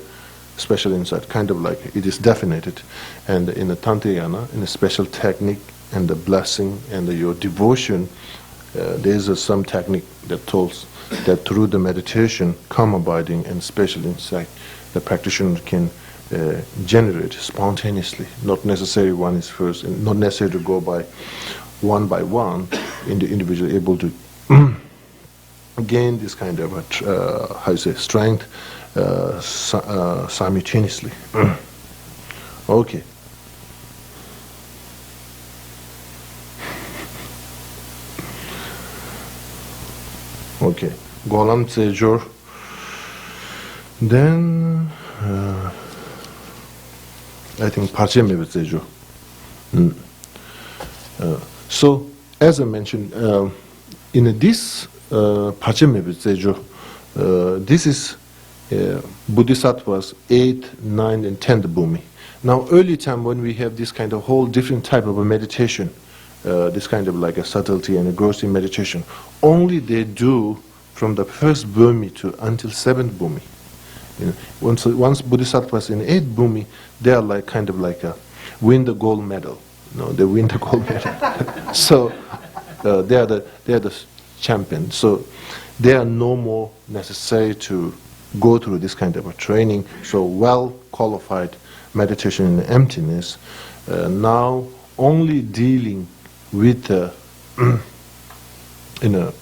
[SPEAKER 1] special insight, kind of like it is definited. And in the Tantayana, in a special technique and the blessing and your devotion, there is some technique that tells that through the meditation, calm abiding and special insight, the practitioner can generate spontaneously. Not necessarily one is first, and not necessary to go by one, in the individual able to gain this kind of strength simultaneously. Okay. Okay. Golam Tsejor. Then I think Pache Mebe Tsejor. So, as I mentioned, in this Pache Mebe Tsejor, this is Bodhisattva's 8th, 9th, and 10th Bhumi. Now, early time when we have this kind of whole different type of a meditation, this kind of like a subtlety and a grossing meditation, only they do from the first Bhumi to until 7th Bhumi. You know, once Bodhisattvas in 8th Bhumi, they are like kind of like a win the gold medal. No, they win the gold medal. So they are the champions. So they are no more necessary to go through this kind of a training. So well qualified meditation in emptiness. Now only dealing with in a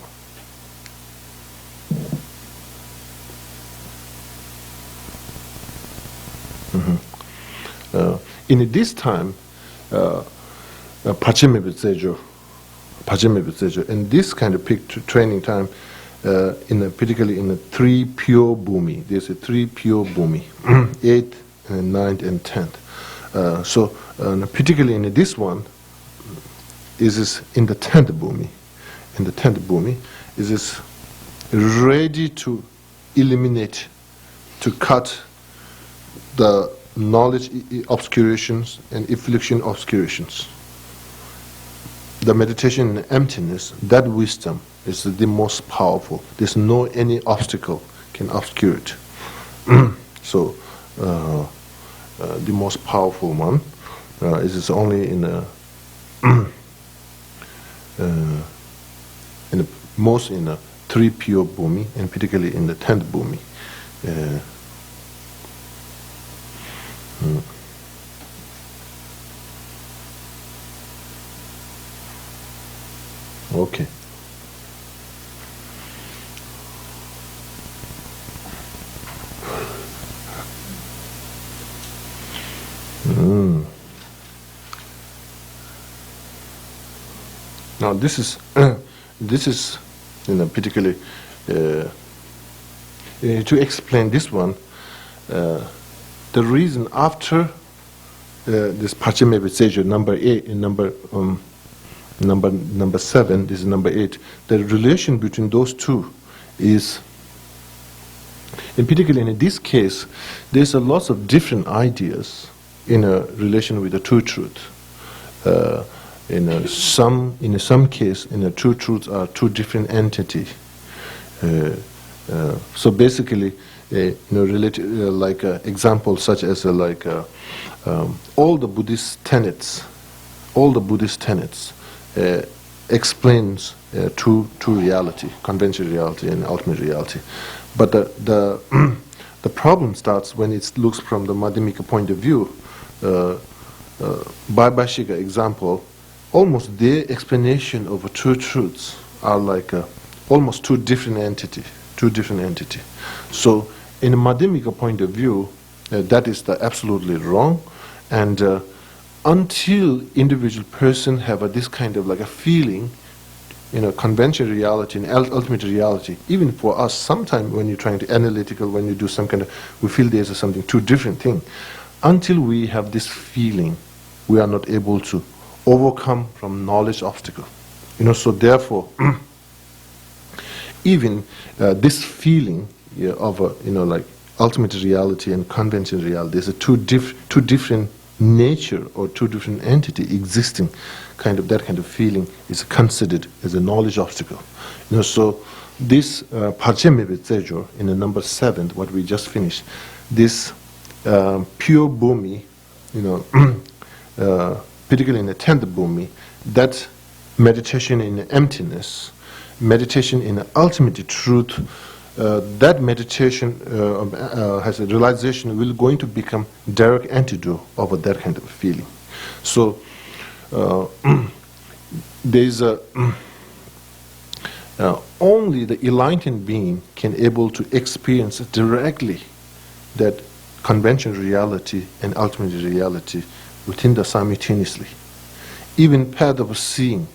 [SPEAKER 1] in this time, Pachimebe Tsejo, in this kind of training time, particularly in the 3 pure Bhumi, there's a 3 pure Bhumi, 8th, and 9th, and 10th. So, particularly in this one, is in the 10th Bhumi. In the 10th Bhumi, is ready to eliminate, to cut the knowledge obscurations and affliction obscurations. The meditation in emptiness, that wisdom is the most powerful. There's no any obstacle can obscure it. So the most powerful one is only in a most in a 3 pure Bhumi, and particularly in the 10th Bhumi. Okay. Now this is particularly to explain this one. The reason after this Pachimebe Sejo number 8 and number 7, this is number 8, the relation between those two is, in particular in this case, there's a lot of different ideas in a relation with the true truth. In some case, the true truths are two different entities. So basically, like examples such as all the Buddhist tenets explains true reality, conventional reality, and ultimate reality. But the problem starts when it looks from the Madhyamika point of view. By Bhashika example, almost their explanation of true truths are like almost two different entity. So in a Madhyamika point of view, that is absolutely wrong, and until individual person have this kind of like a feeling, conventional reality and ultimate reality, even for us, sometimes when you're trying to analytical, when you do some kind of, we feel there's something two different thing. Until we have this feeling, we are not able to overcome from knowledge obstacle. So therefore, even this feeling of like ultimate reality and conventional reality, there's two different nature or two different entity existing. That kind of feeling is considered as a knowledge obstacle. So this Parche Mebe Tsejor in the number 7, what we just finished, this pure bhumi, particularly in the 10th bhumi, that meditation in emptiness, meditation in ultimate truth, that meditation has a realization will going to become direct antidote over that kind of feeling. So there is a only the enlightened being can able to experience directly that conventional reality and ultimate reality within the simultaneously. Even path of seeing,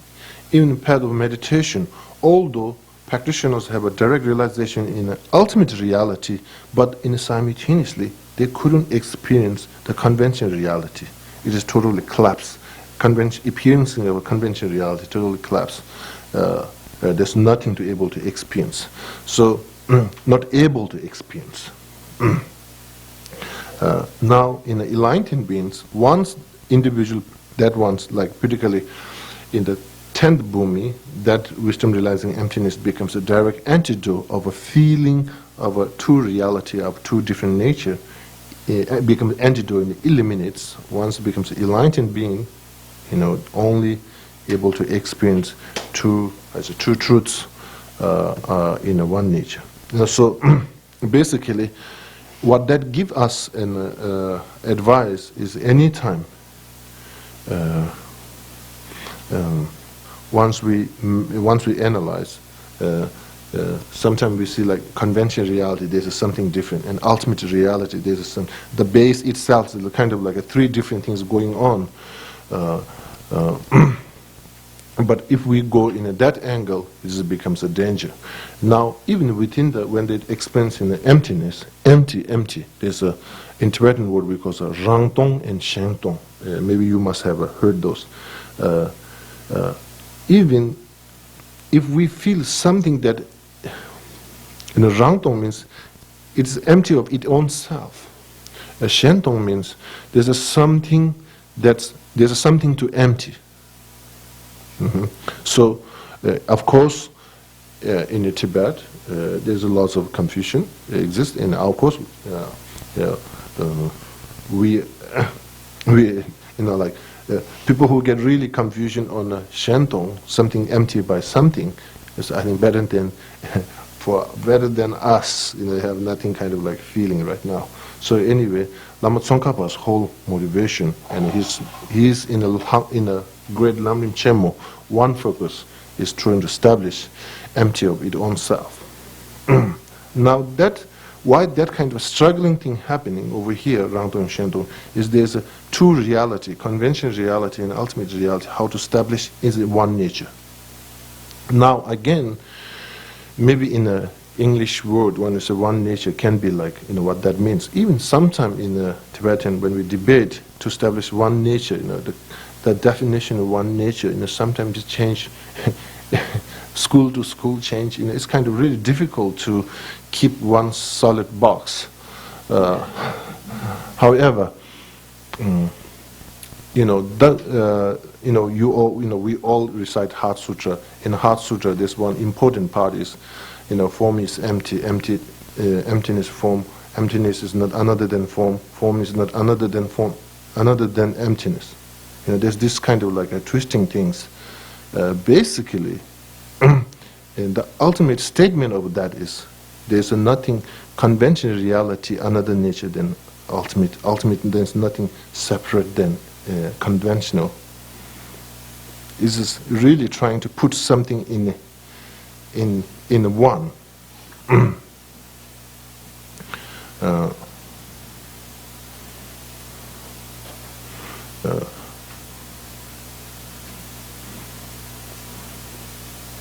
[SPEAKER 1] even path of meditation, although practitioners have a direct realization in an ultimate reality, but in simultaneously they couldn't experience the conventional reality. It is totally collapsed. Experiencing of a conventional reality totally collapsed. There's nothing to able to experience. So, not able to experience. Now, in the enlightened beings, once individual, that one's like particularly in the 10th bhumi, that wisdom realizing emptiness becomes a direct antidote of a feeling of a two reality of two different nature. It becomes antidote and it eliminates. Once it becomes an enlightened being, only able to experience two truths in a one nature. So basically, what that gives us an advice is any time once we analyze, sometimes we see like conventional reality, there's something different, and ultimate reality, there's some. The base itself is kind of like three different things going on. But if we go in that angle, it just becomes a danger. Now, even within when they experience in the emptiness, empty, there's a in Tibetan word we call rangtong and shangtong. Maybe you must have heard those. Even if we feel something that, rangtong means it's empty of its own self. Shangtong means there's something to empty. So, of course, in Tibet, there's a lot of confusion exists, and of course, we people who get really confusion on Shentong, something empty by something, is I think better than us. They have nothing kind of like feeling right now. So anyway, Lama Tsongkhapa's whole motivation, and he's in a great Lamrim Chemo, one focus is trying to establish empty of its own self. Now why that kind of struggling thing happening over here, Rangtong Shentong, is there's a two reality, conventional reality and ultimate reality, how to establish is one nature. Now again, maybe in a English word, when we say one nature, can be like, what that means. Even sometime in Tibetan, when we debate to establish one nature, the definition of one nature, sometimes it change, school to school change. It's kind of really difficult to keep one solid box. However, we all recite Heart Sutra. In Heart Sutra, there's one important part is, form is empty, emptiness form. Emptiness is not another than form. Form is not another than form, another than emptiness. There's this kind of like twisting things. Basically, and the ultimate statement of that is there's nothing conventional reality, another nature than ultimate. Ultimate, there's nothing separate than conventional. This is really trying to put something in one.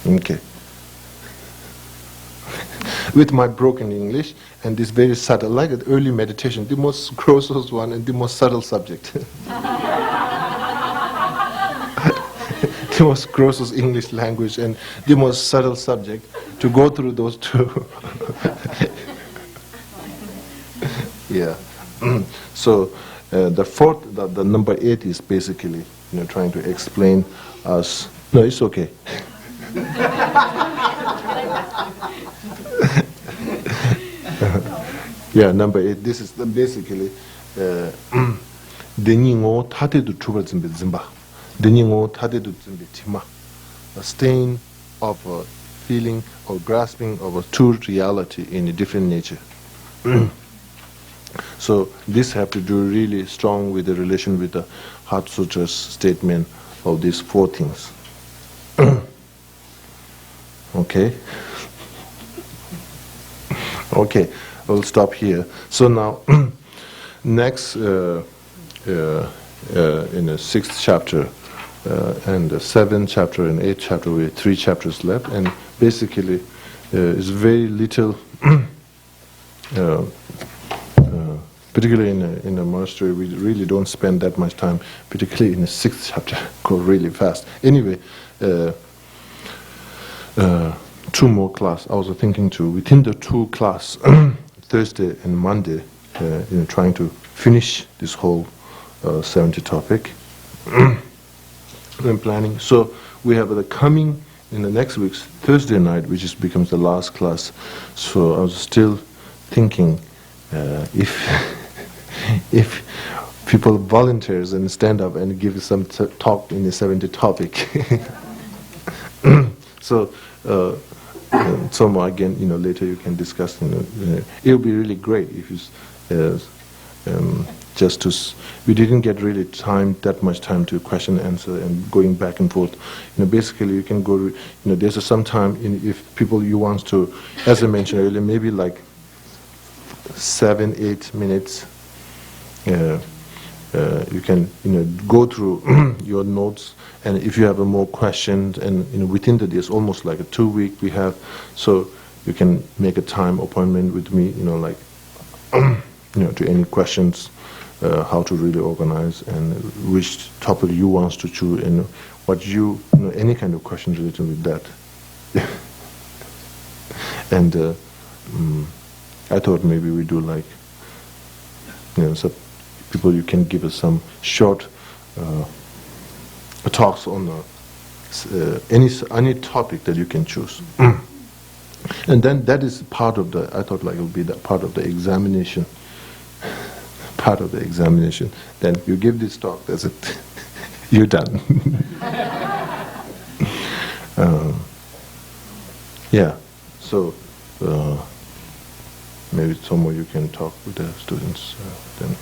[SPEAKER 1] Okay. With my broken English and this very subtle, like an early meditation, the most grossest one and the most subtle subject. The most grossest English language and the most subtle subject, to go through those two. Yeah. So the fourth, the number 8 is basically, trying to explain us. No, it's okay. Yeah, number 8. This is basically Deni ngo tate du chuba zimbe zimba. Deni ngo tate du zimbe tima. A stain of a feeling or grasping of a true reality in a different nature. So this have to do really strong with the relation with the Heart Sutra's statement of these 4 things. Okay? Okay, we'll stop here. So now, next, in the 6th chapter, and the 7th chapter and 8th chapter, we have 3 chapters left, and basically, it's very little, particularly in a monastery, we really don't spend that much time, particularly in the 6th chapter, go really fast. Anyway, 2 more class. I was thinking to, within the 2 class, Thursday and Monday, trying to finish this whole 70 topic. I'm planning. So we have the coming in the next week's Thursday night, which is becomes the last class. So I was still thinking if if people volunteers and stand up and give some talk in the 70 topic. So. Somewhere again, later you can discuss. It would be really great if you we didn't get really that much time to question and answer and going back and forth. Basically you can go. There's some time if people you want to, as I mentioned earlier, maybe like 7-8 minutes. You can go through your notes, and if you have more questions, and within the days, almost like a 2 week we have, so you can make a time appointment with me, to any questions, how to really organize and which topic you want to choose, and what any kind of questions related with that. And I thought maybe we do like some people, you can give us some short talks on any topic that you can choose. And then that is part of the, I thought like it would be that part of the examination. Part of the examination. Then you give this talk, that's it. You're done. Yeah, so maybe some more you can talk with the students then.